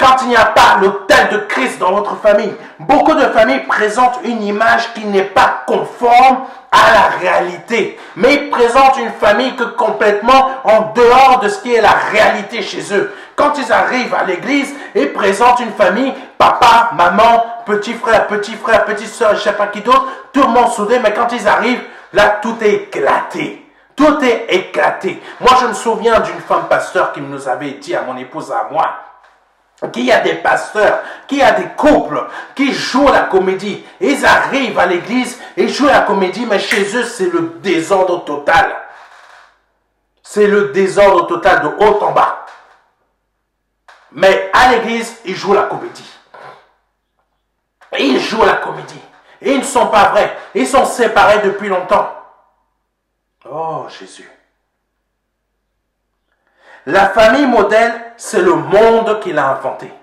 Quand il n'y a pas l'autel de Christ dans votre famille, beaucoup de familles présentent une image qui n'est pas conforme à la réalité. Mais ils présentent une famille que complètement en dehors de ce qui est la réalité chez eux. Quand ils arrivent à l'église, ils présentent une famille, papa, maman, petit frère, petite soeur, je ne sais pas qui d'autre, tout le monde soudé, mais quand ils arrivent, là tout est éclaté. Tout est éclaté. Moi je me souviens d'une femme pasteur qui nous avait dit à mon épouse, à moi, qu'il y a des pasteurs, qu'il y a des couples qui jouent la comédie. Ils arrivent à l'église et jouent la comédie, mais chez eux, c'est le désordre total. C'est le désordre total de haut en bas. Mais à l'église, ils jouent la comédie. Ils jouent la comédie. Et ils ne sont pas vrais. Ils sont séparés depuis longtemps. Oh, Jésus. La famille modèle, c'est le monde qu'il a inventé.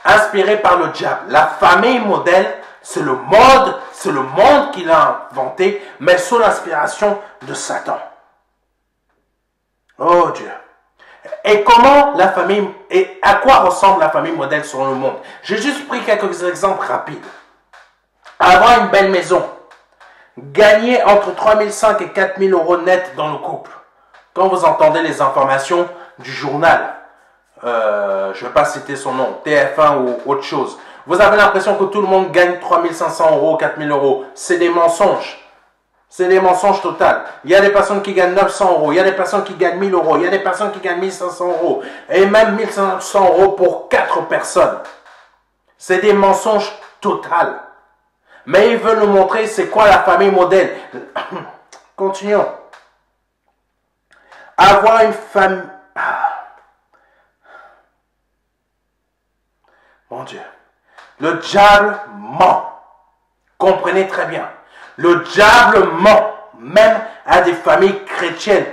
Inspiré par le diable. La famille modèle, c'est le monde qu'il a inventé, mais sous l'inspiration de Satan. Oh Dieu. Et comment la famille, et à quoi ressemble la famille modèle sur le monde? J'ai juste pris quelques exemples rapides. Avoir une belle maison. Gagner entre 3 500 et 4 000 euros net dans le couple. Quand vous entendez les informations du journal, je ne vais pas citer son nom, TF1 ou autre chose, vous avez l'impression que tout le monde gagne 3 500 euros, 4 000 euros. C'est des mensonges. C'est des mensonges totaux. Il y a des personnes qui gagnent 900 euros, il y a des personnes qui gagnent 1000 euros, il y a des personnes qui gagnent 1500 euros, et même 1500 euros pour 4 personnes. C'est des mensonges totaux. Mais ils veulent nous montrer c'est quoi la famille modèle. Continuons. Avoir une famille... Mon Dieu. Le diable ment. Comprenez très bien. Le diable ment. Même à des familles chrétiennes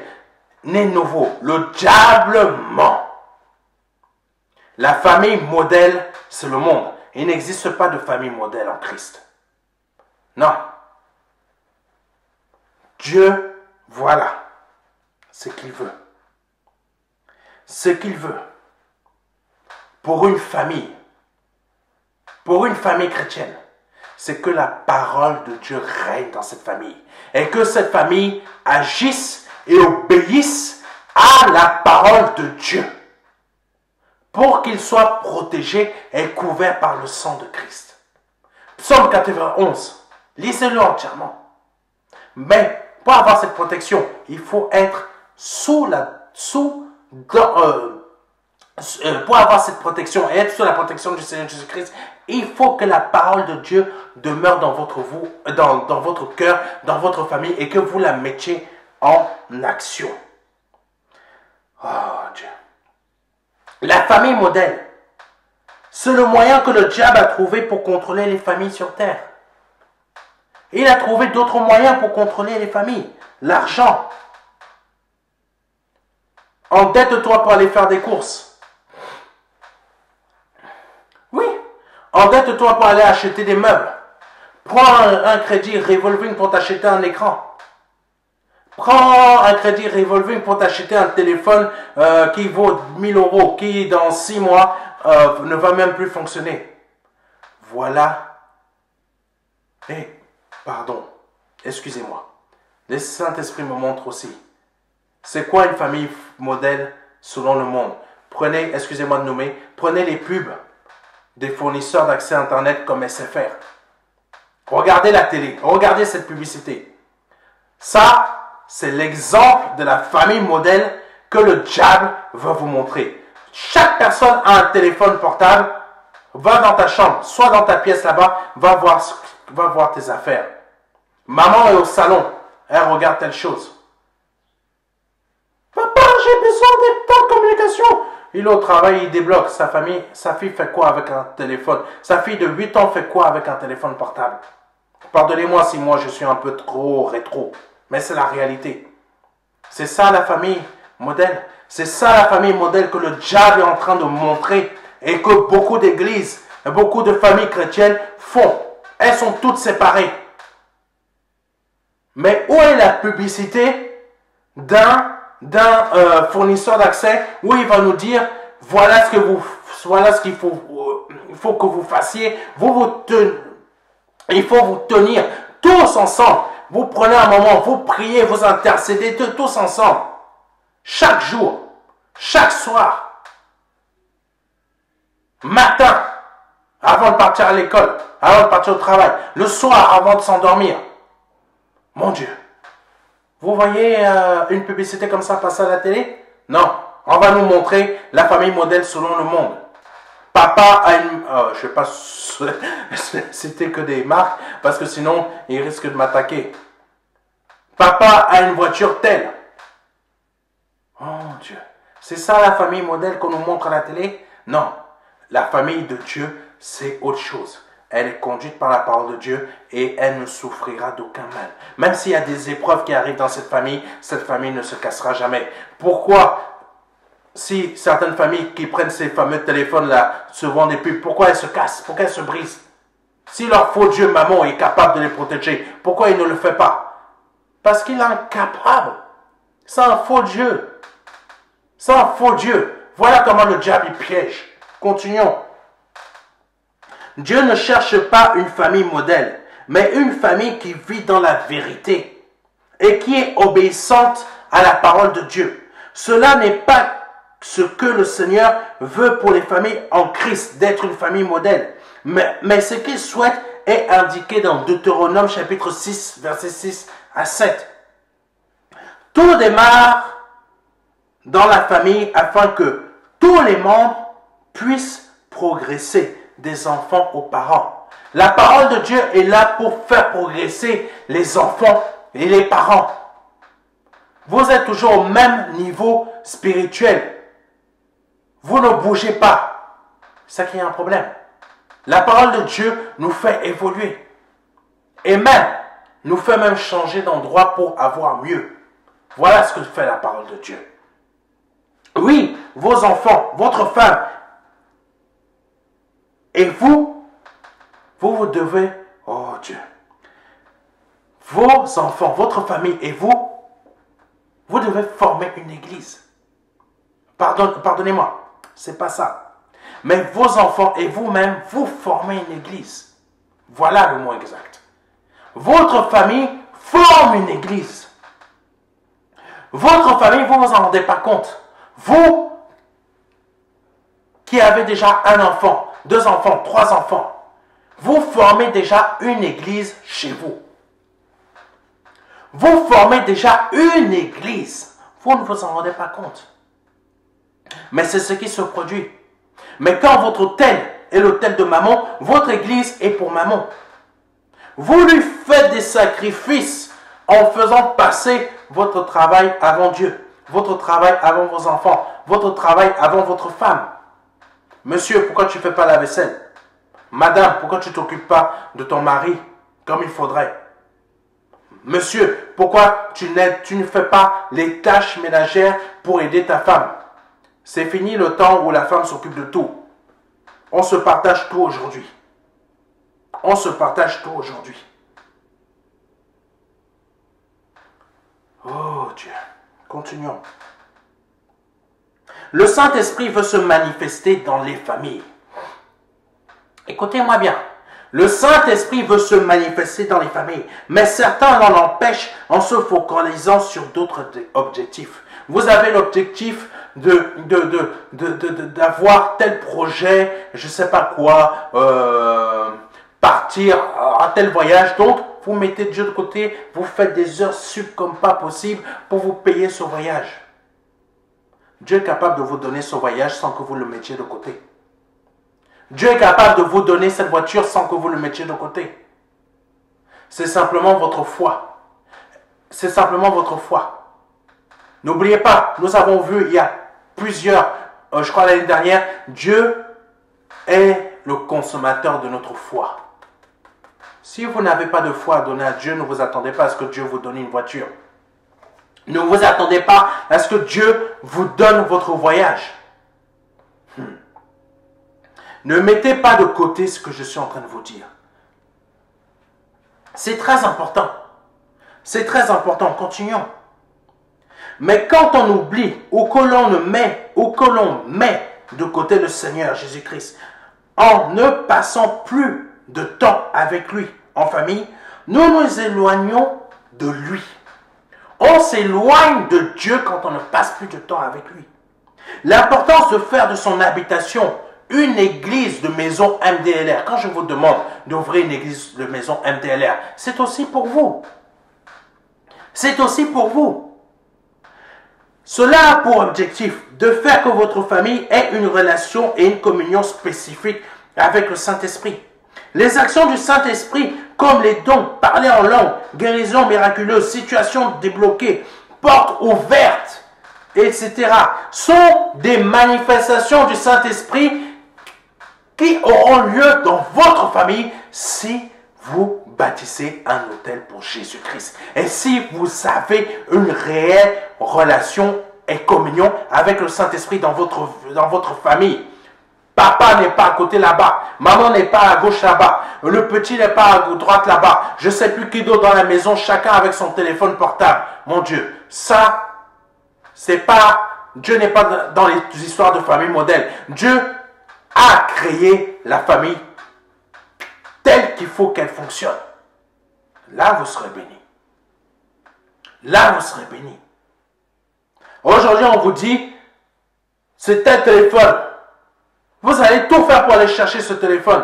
nées nouveau. Le diable ment. La famille modèle, c'est le monde. Il n'existe pas de famille modèle en Christ. Non. Dieu, voilà ce qu'il veut. Ce qu'il veut pour une famille chrétienne, c'est que la parole de Dieu règne dans cette famille et que cette famille agisse et obéisse à la parole de Dieu pour qu'il soit protégé et couvert par le sang de Christ. Psaume 91, lisez-le entièrement. Mais pour avoir cette protection, il faut être pour avoir cette protection et être sous la protection du Seigneur Jésus-Christ, il faut que la parole de Dieu demeure dans votre cœur, dans votre famille et que vous la mettiez en action. Oh Dieu. La famille modèle, c'est le moyen que le diable a trouvé pour contrôler les familles sur terre. Il a trouvé d'autres moyens pour contrôler les familles. L'argent. Endette-toi pour aller faire des courses. Oui, endette-toi pour aller acheter des meubles. Prends un crédit revolving pour t'acheter un écran. Prends un crédit revolving pour t'acheter un téléphone qui vaut 1000 €, qui dans 6 mois ne va même plus fonctionner. Voilà. Pardon, excusez-moi. Le Saint-Esprit me montre aussi. C'est quoi une famille modèle selon le monde? Prenez, excusez-moi de nommer, prenez les pubs des fournisseurs d'accès Internet comme SFR. Regardez la télé, regardez cette publicité. Ça, c'est l'exemple de la famille modèle que le diable va vous montrer. Chaque personne a un téléphone portable, va dans ta chambre, soit dans ta pièce là-bas, va voir tes affaires. Maman est au salon, elle regarde telle chose. Papa, j'ai besoin des temps de communication. Il est au travail, il débloque. Sa fille fait quoi avec un téléphone? Sa fille de 8 ans fait quoi avec un téléphone portable? Pardonnez-moi si moi je suis un peu trop rétro, mais c'est la réalité. C'est ça la famille modèle. C'est ça la famille modèle que le diable est en train de montrer et que beaucoup d'églises et beaucoup de familles chrétiennes font. Elles sont toutes séparées. Mais où est la publicité d'un fournisseur d'accès où il va nous dire voilà ce qu'il faut que vous fassiez. Il faut vous tenir tous ensemble. Vous prenez un moment, vous priez, vous intercédez tous ensemble. Chaque jour, chaque soir, matin, avant de partir à l'école, avant de partir au travail, le soir avant de s'endormir. Mon Dieu. Vous voyez une publicité comme ça passer à la télé? Non. On va nous montrer la famille modèle selon le monde. Papa a une... je ne vais pas citer que des marques parce que sinon, il risque de m'attaquer. Papa a une voiture telle. Oh Dieu. C'est ça la famille modèle qu'on nous montre à la télé? Non. La famille de Dieu, c'est autre chose. Elle est conduite par la parole de Dieu et elle ne souffrira d'aucun mal. Même s'il y a des épreuves qui arrivent dans cette famille ne se cassera jamais. Pourquoi, si certaines familles qui prennent ces fameux téléphones-là se vendent des pubs, pourquoi elles se cassent? Pourquoi elles se brisent? Si leur faux Dieu, maman, est capable de les protéger, pourquoi il ne le fait pas? Parce qu'il est incapable. C'est un faux Dieu. C'est un faux Dieu. Voilà comment le diable y piège. Continuons. Dieu ne cherche pas une famille modèle, mais une famille qui vit dans la vérité et qui est obéissante à la parole de Dieu. Cela n'est pas ce que le Seigneur veut pour les familles en Christ, d'être une famille modèle. Mais ce qu'il souhaite est indiqué dans Deutéronome chapitre 6, versets 6 à 7. Tout démarre dans la famille afin que tous les membres puissent progresser des enfants aux parents. La parole de Dieu est là pour faire progresser les enfants et les parents. Vous êtes toujours au même niveau spirituel. Vous ne bougez pas. C'est ça qui est un problème. La parole de Dieu nous fait évoluer. Et même, nous fait même changer d'endroit pour avoir mieux. Voilà ce que fait la parole de Dieu. Oui, vos enfants, votre femme Et vous devez, oh Dieu, vos enfants, votre famille et vous devez former une église. Pardonnez-moi, c'est pas ça. Mais vos enfants et vous-même, vous formez une église. Voilà le mot exact. Votre famille forme une église. Votre famille, vous ne vous en rendez pas compte. Vous qui avez déjà un enfant, 2 enfants, 3 enfants, vous formez déjà une église chez vous. Vous formez déjà une église. Vous ne vous en rendez pas compte. Mais c'est ce qui se produit. Mais quand votre autel est l'autel de maman, votre église est pour maman. Vous lui faites des sacrifices en faisant passer votre travail avant Dieu, votre travail avant vos enfants, votre travail avant votre femme. Monsieur, pourquoi tu ne fais pas la vaisselle? Madame, pourquoi tu ne t'occupes pas de ton mari comme il faudrait? Monsieur, pourquoi tu ne fais pas les tâches ménagères pour aider ta femme? C'est fini le temps où la femme s'occupe de tout. On se partage tout aujourd'hui. On se partage tout aujourd'hui. Oh Dieu, continuons. Le Saint-Esprit veut se manifester dans les familles. Écoutez-moi bien. Le Saint-Esprit veut se manifester dans les familles, mais certains l'en empêchent en se focalisant sur d'autres objectifs. Vous avez l'objectif d'avoir tel projet, je ne sais pas quoi, partir à tel voyage. Donc, vous mettez Dieu de côté, vous faites des heures sup comme pas possible pour vous payer ce voyage. Dieu est capable de vous donner ce voyage sans que vous le mettiez de côté. Dieu est capable de vous donner cette voiture sans que vous le mettiez de côté. C'est simplement votre foi. C'est simplement votre foi. N'oubliez pas, nous avons vu il y a plusieurs, je crois l'année dernière, Dieu est le consommateur de notre foi. Si vous n'avez pas de foi à donner à Dieu, ne vous attendez pas à ce que Dieu vous donne une voiture. Ne vous attendez pas à ce que Dieu vous donne votre voyage. Ne mettez pas de côté ce que je suis en train de vous dire. C'est très important. C'est très important. Continuons. Mais quand on oublie ou que l'on met de côté le Seigneur Jésus-Christ, en ne passant plus de temps avec lui en famille, nous nous éloignons de lui. On s'éloigne de Dieu quand on ne passe plus de temps avec lui. L'importance de faire de son habitation une église de maison MDLR. Quand je vous demande d'ouvrir une église de maison MDLR, c'est aussi pour vous. C'est aussi pour vous. Cela a pour objectif de faire que votre famille ait une relation et une communion spécifique avec le Saint-Esprit. Les actions du Saint-Esprit, comme les dons, parler en langue, guérison miraculeuse, situation débloquée, portes ouvertes, etc., sont des manifestations du Saint-Esprit qui auront lieu dans votre famille si vous bâtissez un autel pour Jésus-Christ. Et si vous avez une réelle relation et communion avec le Saint-Esprit dans votre famille. Papa n'est pas à côté là-bas. Maman n'est pas à gauche là-bas. Le petit n'est pas à droite là-bas. Je ne sais plus qui d'autre dans la maison. Chacun avec son téléphone portable. Mon Dieu, ça, c'est pas... Dieu n'est pas dans les histoires de famille modèle. Dieu a créé la famille telle qu'il faut qu'elle fonctionne. Là, vous serez bénis. Là, vous serez bénis. Aujourd'hui, on vous dit, c'est tel téléphone. Vous allez tout faire pour aller chercher ce téléphone.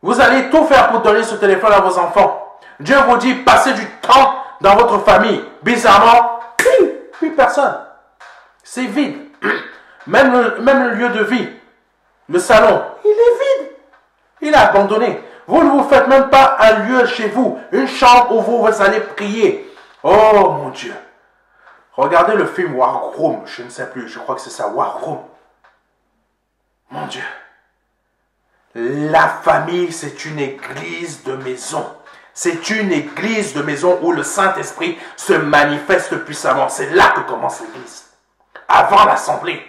Vous allez tout faire pour donner ce téléphone à vos enfants. Dieu vous dit, passez du temps dans votre famille. Bizarrement, plus personne. C'est vide. Même le lieu de vie, le salon, il est vide. Il est abandonné. Vous ne vous faites même pas un lieu chez vous, une chambre où vous allez prier. Oh mon Dieu. Regardez le film War Room, je ne sais plus, je crois que c'est ça, War Room. Mon Dieu. La famille, c'est une église de maison. C'est une église de maison où le Saint-Esprit se manifeste puissamment. C'est là que commence l'église. Avant l'assemblée.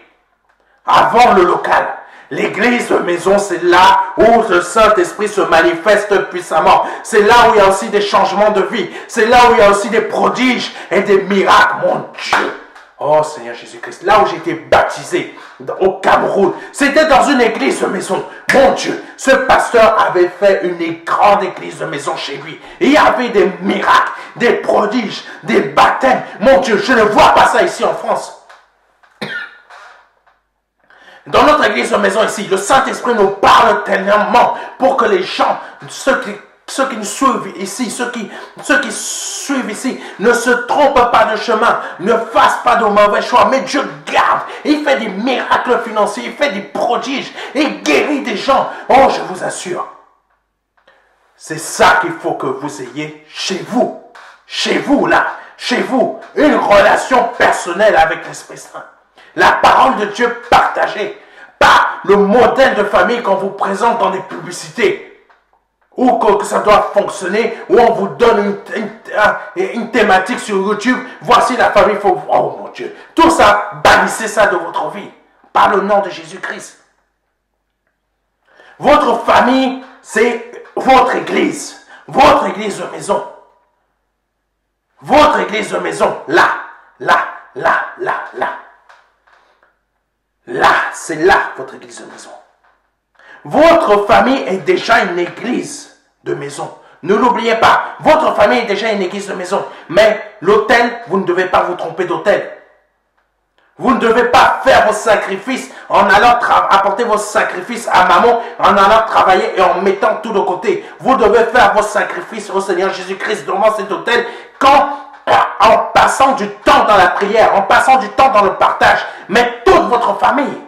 Avant le local. L'église de maison, c'est là où le Saint-Esprit se manifeste puissamment. C'est là où il y a aussi des changements de vie. C'est là où il y a aussi des prodiges et des miracles, mon Dieu. Oh Seigneur Jésus-Christ, là où j'ai été baptisé, au Cameroun, c'était dans une église de maison. Mon Dieu, ce pasteur avait fait une grande église de maison chez lui. Et il y avait des miracles, des prodiges, des baptêmes. Mon Dieu, je ne vois pas ça ici en France. Dans notre église de maison ici, le Saint-Esprit nous parle tellement pour que les gens, ceux qui nous suivent ici, ceux qui suivent ici, ne se trompent pas de chemin, ne fassent pas de mauvais choix, mais Dieu garde. Il fait des miracles financiers, il fait des prodiges, il guérit des gens. Oh, je vous assure. C'est ça qu'il faut que vous ayez chez vous là, chez vous, une relation personnelle avec l'Esprit Saint. La parole de Dieu partagée, pas le modèle de famille qu'on vous présente dans des publicités, ou que ça doit fonctionner, où on vous donne une thématique sur YouTube, voici la famille, oh mon Dieu, tout ça, bannissez ça de votre vie, par le nom de Jésus-Christ. Votre famille, c'est votre église de maison. Votre église de maison, là. Là, c'est là votre église de maison. Votre famille est déjà une église de maison. Ne l'oubliez pas, votre famille est déjà une église de maison. Mais l'autel, vous ne devez pas vous tromper d'autel. Vous ne devez pas faire vos sacrifices en allant apporter vos sacrifices à maman, en allant travailler et en mettant tout de côté. Vous devez faire vos sacrifices au Seigneur Jésus-Christ devant cet autel en passant du temps dans la prière, en passant du temps dans le partage, mais toute votre famille.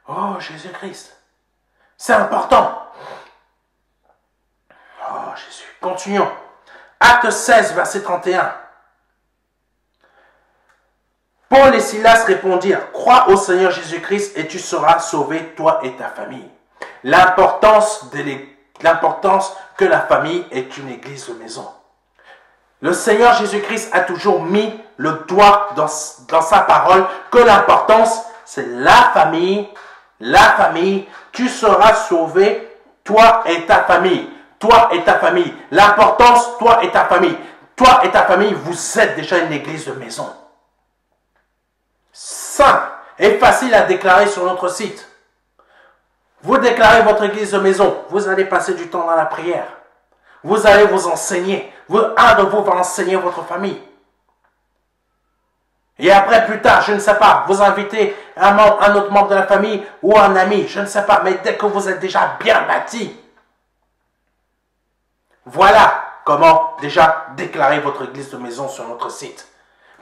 Oh Jésus-Christ, c'est important. Oh Jésus, continuons. Acte 16, verset 31. Paul et Silas répondirent, « Crois au Seigneur Jésus-Christ et tu seras sauvé, toi et ta famille. » L'importance que la famille est une église de maison. Le Seigneur Jésus-Christ a toujours mis le doigt dans sa parole que l'importance, c'est la famille, tu seras sauvé, toi et ta famille. Toi et ta famille. L'importance, toi et ta famille. Toi et ta famille, vous êtes déjà une église de maison. Simple et facile à déclarer sur notre site. Vous déclarez votre église de maison, vous allez passer du temps dans la prière. Vous allez vous enseigner. Un de vous va enseigner votre famille. Et après, plus tard, je ne sais pas, vous invitez un autre membre de la famille ou un ami, je ne sais pas, mais dès que vous êtes déjà bien bâti, voilà comment déjà déclarer votre église de maison sur notre site.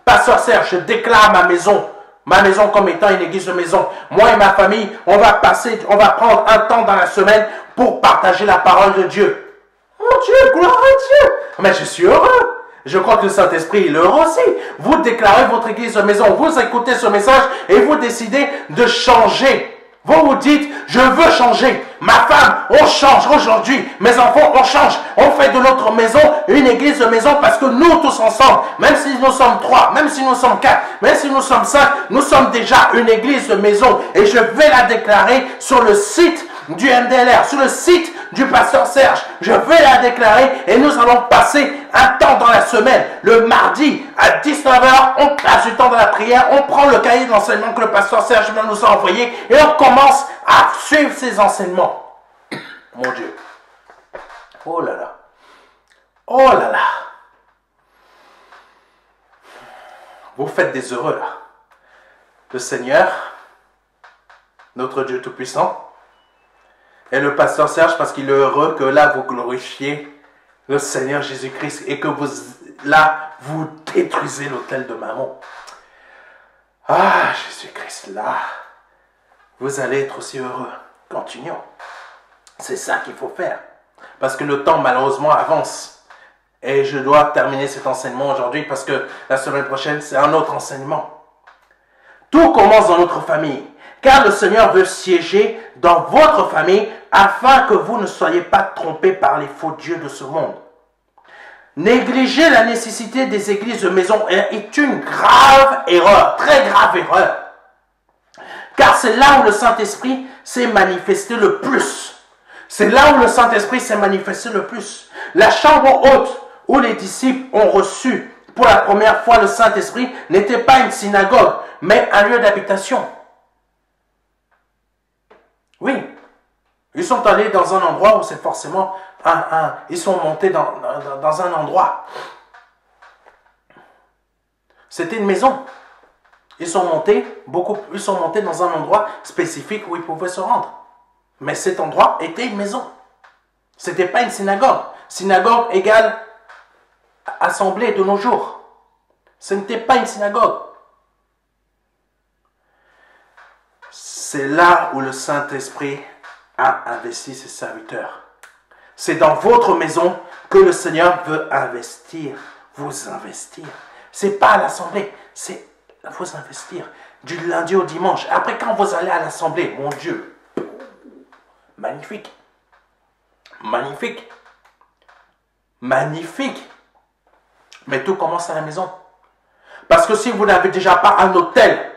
Pasteur Serge, je déclare ma maison comme étant une église de maison. Moi et ma famille, on va prendre un temps dans la semaine pour partager la parole de Dieu. Mon Dieu, gloire à Dieu. Mais je suis heureux. Je crois que le Saint-Esprit est heureux aussi. Vous déclarez votre église de maison, vous écoutez ce message et vous décidez de changer. Vous vous dites, je veux changer. Ma femme, on change aujourd'hui. Mes enfants, on change. On fait de notre maison une église de maison parce que nous tous ensemble, même si nous sommes 3, même si nous sommes 4, même si nous sommes 5, nous sommes déjà une église de maison. Et je vais la déclarer sur le site du MDLR, sur le site du pasteur Serge. Je vais la déclarer et nous allons passer un temps dans la semaine. Le mardi à 19h, on passe du temps dans la prière, on prend le cahier d'enseignement que le pasteur Serge nous a envoyé et on commence à suivre ces enseignements. Mon Dieu. Oh là là. Oh là là. Vous faites des heureux là. Le Seigneur, notre Dieu Tout-Puissant, et le pasteur Serge, parce qu'il est heureux que là, vous glorifiez le Seigneur Jésus-Christ et que vous détruisez l'autel de Mammon. Ah, Jésus-Christ, là, vous allez être aussi heureux. Continuons. C'est ça qu'il faut faire. Parce que le temps, malheureusement, avance. Et je dois terminer cet enseignement aujourd'hui parce que la semaine prochaine, c'est un autre enseignement. Tout commence dans notre famille. Car le Seigneur veut siéger dans votre famille afin que vous ne soyez pas trompés par les faux dieux de ce monde. Négliger la nécessité des églises de maison est une grave erreur, très grave erreur. Car c'est là où le Saint-Esprit s'est manifesté le plus. C'est là où le Saint-Esprit s'est manifesté le plus. La chambre haute où les disciples ont reçu pour la première fois le Saint-Esprit n'était pas une synagogue, mais un lieu d'habitation. Oui, ils sont allés dans un endroit où c'est forcément ils sont montés dans un endroit. C'était une maison. Ils sont montés dans un endroit spécifique où ils pouvaient se rendre. Mais cet endroit était une maison. Ce n'était pas une synagogue. Synagogue égale assemblée de nos jours. Ce n'était pas une synagogue. C'est là où le Saint-Esprit a investi ses serviteurs. C'est dans votre maison que le Seigneur veut vous investir. C'est pas à l'assemblée, c'est vous investir du lundi au dimanche. Après, quand vous allez à l'assemblée, mon Dieu, magnifique, magnifique, magnifique. Mais tout commence à la maison. Parce que si vous n'avez déjà pas un autel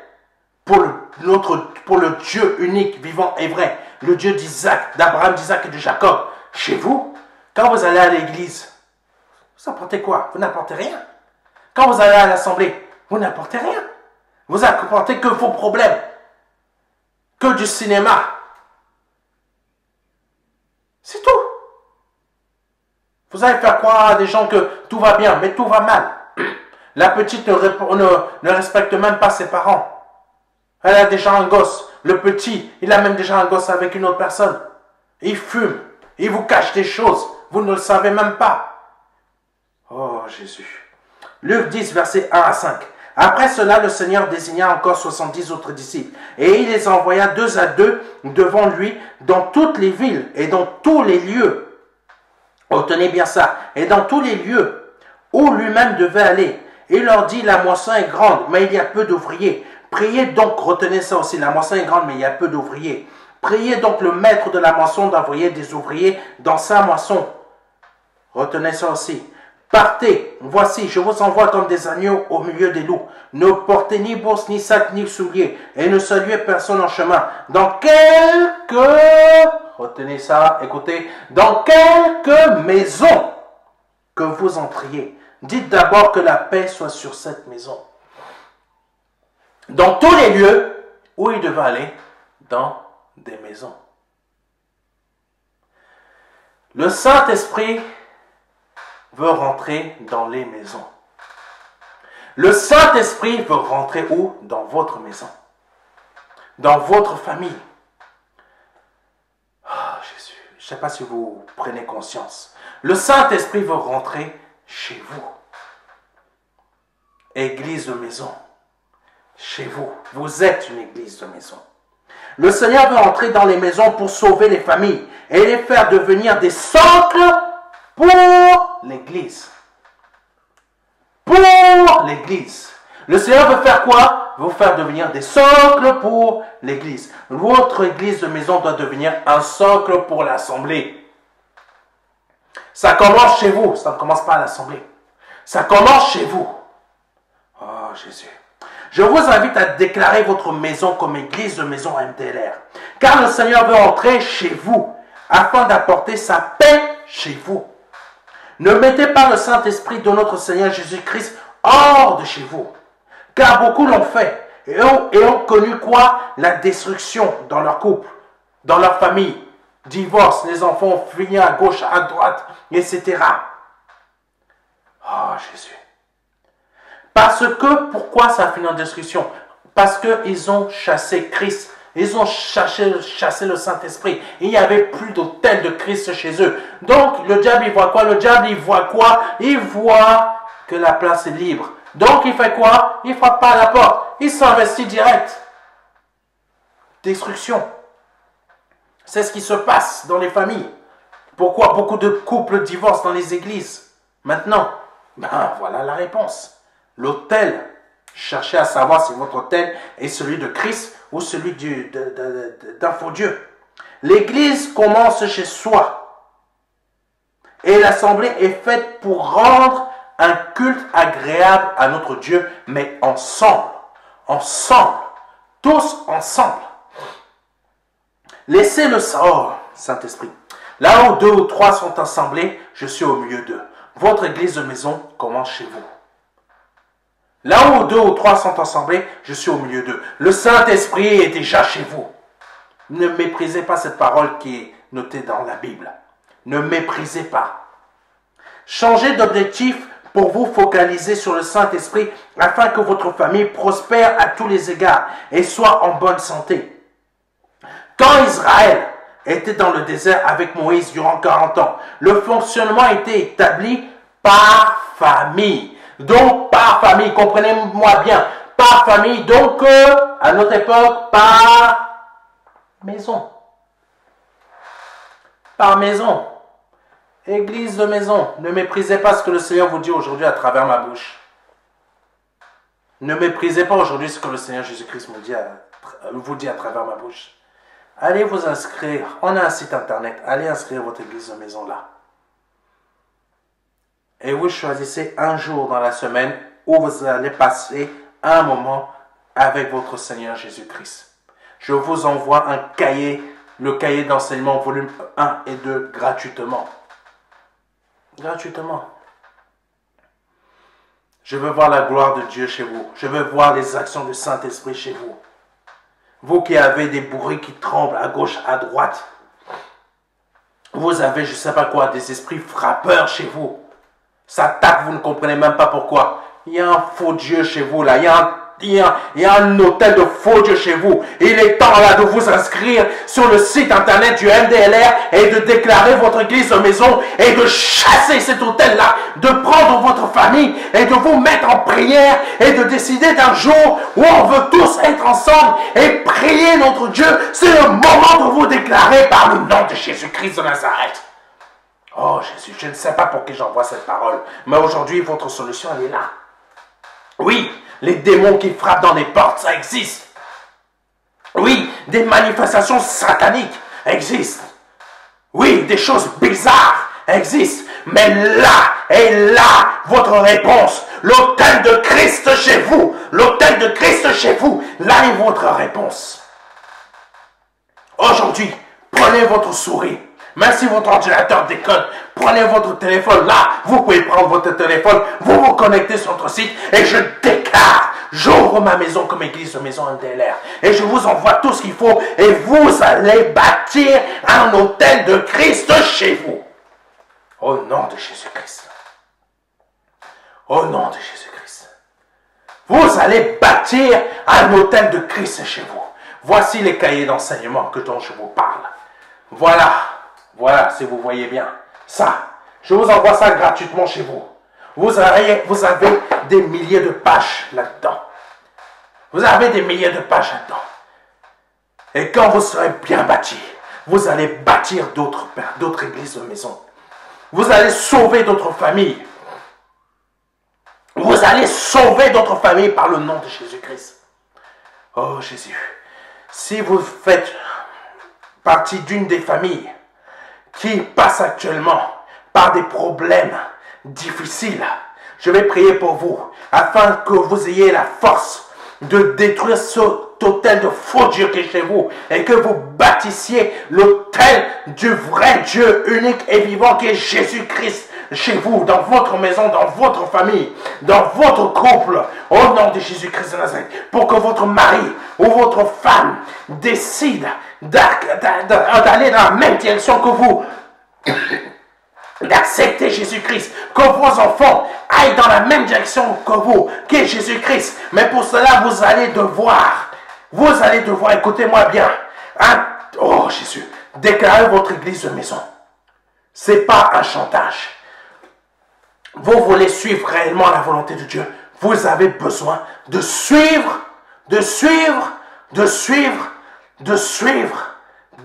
pour le Dieu unique, vivant et vrai, le Dieu d'Isaac, d'Abraham, d'Isaac et de Jacob, chez vous, quand vous allez à l'église, vous apportez quoi? Vous n'apportez rien. Quand vous allez à l'assemblée, vous n'apportez rien. Vous apportez que vos problèmes, que du cinéma. C'est tout. Vous allez faire croire à des gens que tout va bien, mais tout va mal. La petite ne respecte même pas ses parents. Elle a déjà un gosse. Le petit, il a même déjà un gosse avec une autre personne. Il fume. Il vous cache des choses. Vous ne le savez même pas. Oh Jésus. Luc 10, versets 1 à 5. Après cela, le Seigneur désigna encore 70 autres disciples. Et il les envoya 2 à 2 devant lui dans toutes les villes et dans tous les lieux. Retenez bien ça. Et dans tous les lieux où lui-même devait aller. Il leur dit, la moisson est grande, mais il y a peu d'ouvriers. Priez donc, retenez ça aussi, la moisson est grande, mais il y a peu d'ouvriers. Priez donc le maître de la moisson d'envoyer des ouvriers dans sa moisson. Retenez ça aussi. Partez, voici, je vous envoie comme des agneaux au milieu des loups. Ne portez ni bourse, ni sac, ni souliers, et ne saluez personne en chemin. Retenez ça, écoutez, dans quelque maison que vous entriez, dites d'abord que la paix soit sur cette maison. Dans tous les lieux où il devait aller, dans des maisons. Le Saint-Esprit veut rentrer dans les maisons. Le Saint-Esprit veut rentrer où? Dans votre maison. Dans votre famille. Oh, Jésus, je ne sais pas si vous prenez conscience. Le Saint-Esprit veut rentrer chez vous. Église de maison. Chez vous. Vous êtes une église de maison. Le Seigneur veut entrer dans les maisons pour sauver les familles et les faire devenir des socles pour l'église. Pour l'église. Le Seigneur veut faire quoi? Vous faire devenir des socles pour l'église. Votre église de maison doit devenir un socle pour l'assemblée. Ça commence chez vous. Ça ne commence pas à l'assemblée. Ça commence chez vous. Oh Jésus. Je vous invite à déclarer votre maison comme église de maison MTLR. Car le Seigneur veut entrer chez vous afin d'apporter sa paix chez vous. Ne mettez pas le Saint-Esprit de notre Seigneur Jésus-Christ hors de chez vous. Car beaucoup l'ont fait et ont connu quoi? La destruction dans leur couple, dans leur famille. Divorce, les enfants ont fini à gauche, à droite, etc. Oh Jésus. Pourquoi ça a fini en destruction? Parce qu'ils ont chassé Christ. Ils ont chassé le Saint-Esprit. Il n'y avait plus d'autel de Christ chez eux. Donc, le diable, il voit quoi? Le diable, il voit quoi? Il voit que la place est libre. Donc, il fait quoi? Il ne frappe pas à la porte. Il s'investit direct. Destruction. C'est ce qui se passe dans les familles. Pourquoi beaucoup de couples divorcent dans les églises? Maintenant, voilà la réponse. L'autel, cherchez à savoir si votre autel est celui de Christ ou celui d'un faux Dieu. L'église commence chez soi. Et l'assemblée est faite pour rendre un culte agréable à notre Dieu, mais ensemble. Ensemble. Tous ensemble. Laissez le Saint-Esprit. Là où 2 ou 3 sont assemblés, je suis au milieu d'eux. Votre église de maison commence chez vous. Là où 2 ou 3 sont assemblés, je suis au milieu d'eux. Le Saint-Esprit est déjà chez vous. Ne méprisez pas cette parole qui est notée dans la Bible. Ne méprisez pas. Changez d'objectif pour vous focaliser sur le Saint-Esprit afin que votre famille prospère à tous les égards et soit en bonne santé. Quand Israël était dans le désert avec Moïse durant 40 ans, le fonctionnement était établi par famille. Donc, par famille, comprenez-moi bien, par famille, donc, à notre époque, par maison. Par maison. Église de maison. Ne méprisez pas ce que le Seigneur vous dit aujourd'hui à travers ma bouche. Ne méprisez pas aujourd'hui ce que le Seigneur Jésus-Christ vous dit à travers ma bouche. Allez vous inscrire. On a un site internet. Allez inscrire votre église de maison là. Et vous choisissez un jour dans la semaine où vous allez passer un moment avec votre Seigneur Jésus-Christ. Je vous envoie un cahier, le cahier d'enseignement volume 1 et 2 gratuitement. Gratuitement. Je veux voir la gloire de Dieu chez vous. Je veux voir les actions du Saint-Esprit chez vous. Vous qui avez des bourrées qui tremblent à gauche, à droite. Vous avez, je ne sais pas quoi, des esprits frappeurs chez vous. Ça tape, vous ne comprenez même pas pourquoi. Il y a un faux Dieu chez vous là. Il y a un hôtel de faux Dieu chez vous. Il est temps là de vous inscrire sur le site internet du MDLR et de déclarer votre église de maison et de chasser cet hôtel là, de prendre votre famille et de vous mettre en prière et de décider d'un jour où on veut tous être ensemble et prier notre Dieu. C'est le moment de vous déclarer par le nom de Jésus-Christ de Nazareth. Oh Jésus, je ne sais pas pour qui j'envoie cette parole, mais aujourd'hui votre solution elle est là. Oui, les démons qui frappent dans les portes, ça existe. Oui, des manifestations sataniques existent. Oui, des choses bizarres existent. Mais là est là votre réponse. L'autel de Christ chez vous. L'autel de Christ chez vous. Là est votre réponse. Aujourd'hui, prenez votre souris. Même si votre ordinateur déconne, prenez votre téléphone. Là, vous pouvez prendre votre téléphone, vous connectez sur notre site et je déclare, j'ouvre ma maison comme église de maison MDLR. Et je vous envoie tout ce qu'il faut et vous allez bâtir un hôtel de Christ chez vous. Au nom de Jésus-Christ. Au nom de Jésus-Christ. Vous allez bâtir un hôtel de Christ chez vous. Voici les cahiers d'enseignement dont je vous parle. Voilà, si vous voyez bien. Ça, je vous envoie ça gratuitement chez vous. Vous avez des milliers de pages là-dedans. Vous avez des milliers de pages là-dedans. Et quand vous serez bien bâti, vous allez bâtir d'autres églises de maison. Vous allez sauver d'autres familles. Vous allez sauver d'autres familles par le nom de Jésus-Christ. Oh Jésus, si vous faites partie d'une des familles qui passe actuellement par des problèmes difficiles, je vais prier pour vous afin que vous ayez la force de détruire cet hôtel de faux Dieu qui est chez vous et que vous bâtissiez l'hôtel du vrai Dieu unique et vivant qui est Jésus-Christ chez vous, dans votre maison, dans votre famille, dans votre couple, au nom de Jésus-Christ de Nazareth, pour que votre mari ou votre femme décide d'aller dans la même direction que vous, d'accepter Jésus-Christ, que vos enfants aillent dans la même direction que vous, qui est Jésus-Christ. Mais pour cela, vous allez devoir, écoutez-moi bien, oh Jésus, déclarer votre église de maison. C'est pas un chantage. Vous voulez suivre réellement la volonté de Dieu. Vous avez besoin de suivre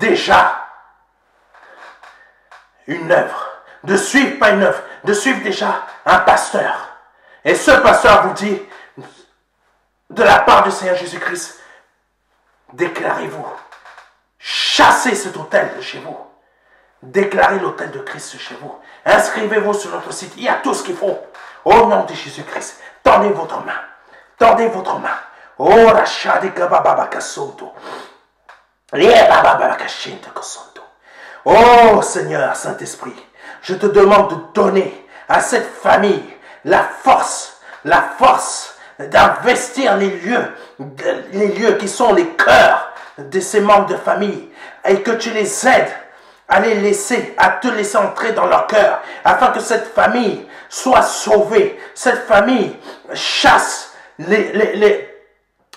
déjà une œuvre. De suivre, pas une œuvre, de suivre déjà un pasteur. Et ce pasteur vous dit, de la part du Seigneur Jésus-Christ, déclarez-vous, chassez cet hôtel de chez vous. Déclarez l'hôtel de Christ chez vous. Inscrivez-vous sur notre site. Il y a tout ce qu'il faut. Au nom de Jésus-Christ, tendez votre main. Tendez votre main. Oh, rachadi kabababa kasonto. Oh Seigneur, Saint-Esprit, je te demande de donner à cette famille la force d'investir les lieux qui sont les cœurs de ces membres de famille, et que tu les aides à te laisser entrer dans leur cœur, afin que cette famille soit sauvée, cette famille chasse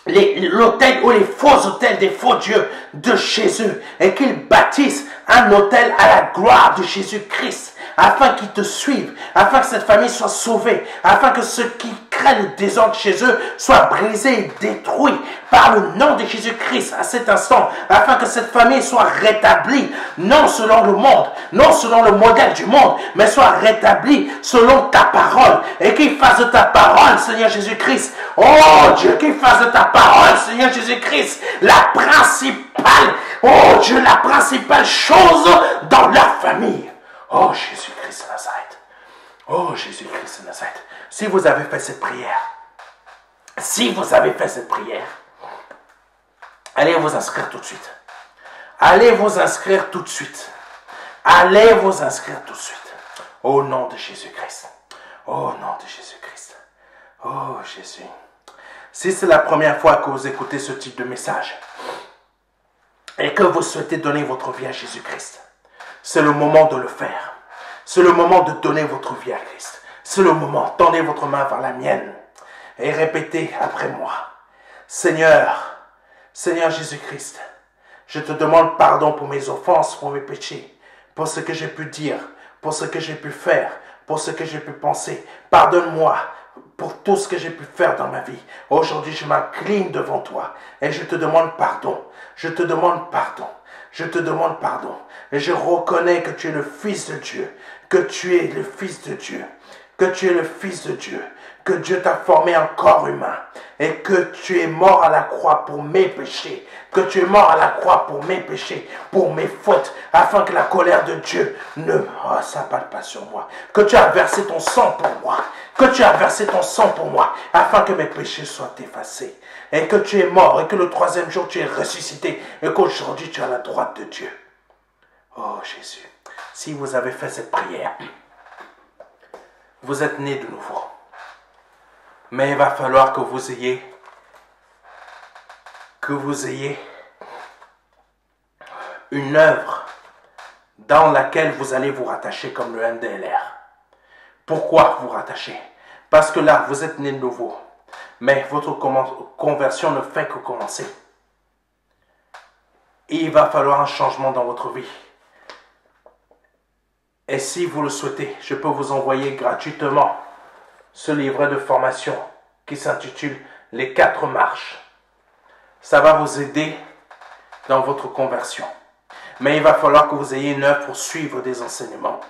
l'autel ou les faux autels des faux dieux de Jésus, et qu'ils bâtissent un autel à la gloire de Jésus-Christ, afin qu'ils te suivent, afin que cette famille soit sauvée, afin que ceux qui craignent le désordre chez eux soient brisés et détruits par le nom de Jésus-Christ à cet instant, afin que cette famille soit rétablie, non selon le monde, non selon le modèle du monde, mais soit rétablie selon ta parole, et qu'il fasse de ta parole, Seigneur Jésus-Christ, oh Dieu, qu'il fasse de ta parole, Seigneur Jésus-Christ, la principale, oh Dieu, la principale chose dans leur famille. Oh Jésus-Christ de Nazareth. Oh Jésus-Christ de Nazareth. Si vous avez fait cette prière, allez vous inscrire tout de suite. Allez vous inscrire tout de suite. Allez vous inscrire tout de suite. Au nom de Jésus-Christ. Au nom de Jésus-Christ. Oh Jésus. Si c'est la première fois que vous écoutez ce type de message et que vous souhaitez donner votre vie à Jésus-Christ, c'est le moment de le faire. C'est le moment de donner votre vie à Christ. C'est le moment. Tendez votre main vers la mienne et répétez après moi. Seigneur, Seigneur Jésus-Christ, je te demande pardon pour mes offenses, pour mes péchés, pour ce que j'ai pu dire, pour ce que j'ai pu faire, pour ce que j'ai pu penser. Pardonne-moi pour tout ce que j'ai pu faire dans ma vie. Aujourd'hui, je m'incline devant toi et je te demande pardon. Je te demande pardon. Je te demande pardon. Et je reconnais que tu es le Fils de Dieu. Que tu es le Fils de Dieu. Que tu es le Fils de Dieu. Que Dieu t'a formé en corps humain. Et que tu es mort à la croix pour mes péchés. Que tu es mort à la croix pour mes péchés. Pour mes fautes. Afin que la colère de Dieu ne s'abatte pas sur moi. Que tu as versé ton sang pour moi. Que tu as versé ton sang pour moi. Afin que mes péchés soient effacés. Et que tu es mort. Et que le troisième jour tu es ressuscité. Et qu'aujourd'hui tu es à la droite de Dieu. Oh Jésus. Si vous avez fait cette prière, vous êtes né de nouveau. Mais il va falloir que vous ayez une œuvre dans laquelle vous allez vous rattacher comme le MDLR. Pourquoi vous rattacher? Parce que là, vous êtes né de nouveau. Mais votre conversion ne fait que commencer. Il va falloir un changement dans votre vie. Et si vous le souhaitez, je peux vous envoyer gratuitement ce livret de formation qui s'intitule « Les 4 marches ». Ça va vous aider dans votre conversion. Mais il va falloir que vous ayez une œuvre pour suivre des enseignements.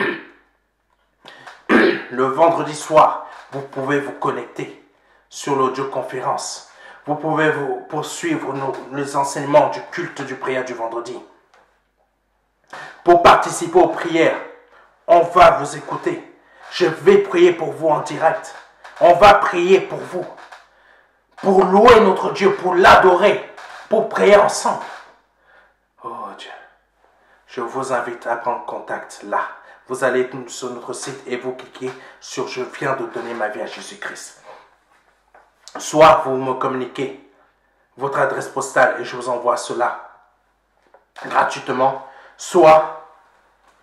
Le vendredi soir, vous pouvez vous connecter sur l'audioconférence. Vous pouvez vous poursuivre les enseignements du culte du prière du vendredi. Pour participer aux prières, on va vous écouter. Je vais prier pour vous en direct. On va prier pour vous. Pour louer notre Dieu, pour l'adorer, pour prier ensemble. Oh Dieu. Je vous invite à prendre contact là. Vous allez sur notre site et vous cliquez sur « Je viens de donner ma vie à Jésus-Christ ». Soit vous me communiquez votre adresse postale et je vous envoie cela gratuitement, soit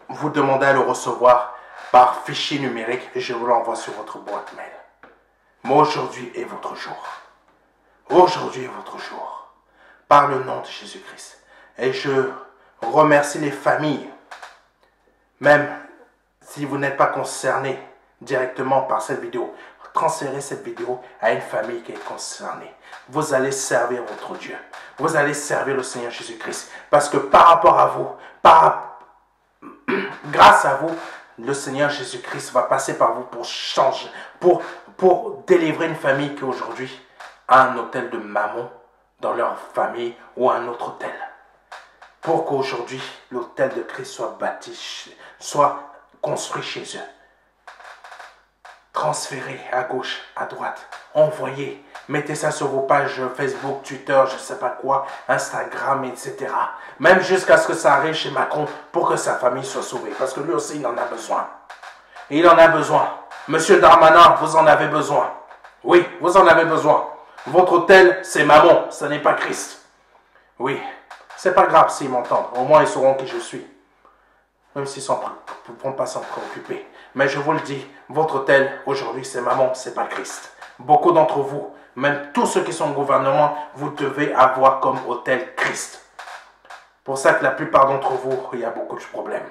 vous demandez à le recevoir par fichier numérique et je vous l'envoie sur votre boîte mail. Mais aujourd'hui est votre jour. Aujourd'hui est votre jour. Par le nom de Jésus-Christ. Et je remercie les familles, même si vous n'êtes pas concerné directement par cette vidéo, transférez cette vidéo à une famille qui est concernée. Vous allez servir votre Dieu. Vous allez servir le Seigneur Jésus-Christ. Parce que par rapport à vous, grâce à vous, le Seigneur Jésus-Christ va passer par vous pour changer, pour délivrer une famille qui aujourd'hui a un hôtel de mammon dans leur famille ou un autre hôtel. Pour qu'aujourd'hui l'hôtel de Christ soit bâti, soit construit chez eux. Transférez à gauche, à droite. Envoyez Mettez ça sur vos pages Facebook, Twitter, je sais pas quoi, Instagram, etc. Même jusqu'à ce que ça arrive chez Macron pour que sa famille soit sauvée. Parce que lui aussi, il en a besoin. Et il en a besoin. Monsieur Darmanin, vous en avez besoin. Oui, vous en avez besoin. Votre hôtel, c'est Mammon, ce n'est pas Christ. Oui, c'est pas grave s'ils m'entendent. Au moins, ils sauront qui je suis. Même s'ils ne vont pas s'en préoccuper. Mais je vous le dis, votre hôtel, aujourd'hui, c'est Mammon, c'est pas Christ. Beaucoup d'entre vous, même tous ceux qui sont au gouvernement, vous devez avoir comme hôtel Christ. Pour ça que la plupart d'entre vous, il y a beaucoup de problèmes.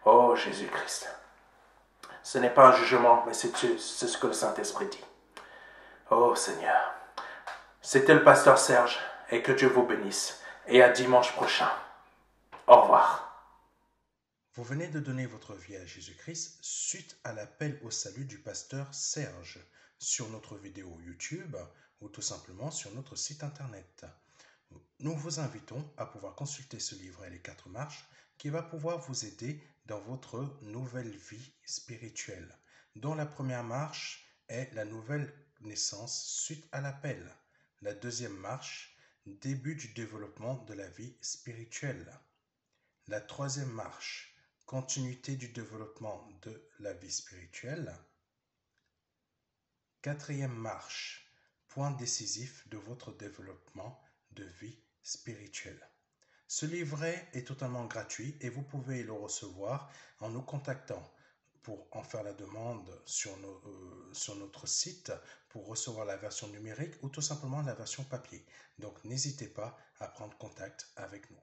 Oh Jésus-Christ. Ce n'est pas un jugement, mais c'est ce que le Saint-Esprit dit. Oh Seigneur. C'était le pasteur Serge, et que Dieu vous bénisse. Et à dimanche prochain. Au revoir. Vous venez de donner votre vie à Jésus-Christ suite à l'appel au salut du pasteur Serge sur notre vidéo YouTube ou tout simplement sur notre site internet. Nous vous invitons à pouvoir consulter ce livre et les 4 marches qui va pouvoir vous aider dans votre nouvelle vie spirituelle, dont la première marche est la nouvelle naissance suite à l'appel. La deuxième marche, début du développement de la vie spirituelle. La troisième marche, continuité du développement de la vie spirituelle. Quatrième marche, point décisif de votre développement de vie spirituelle. Ce livret est totalement gratuit et vous pouvez le recevoir en nous contactant pour en faire la demande sur notre site pour recevoir la version numérique ou tout simplement la version papier. Donc n'hésitez pas à prendre contact avec nous.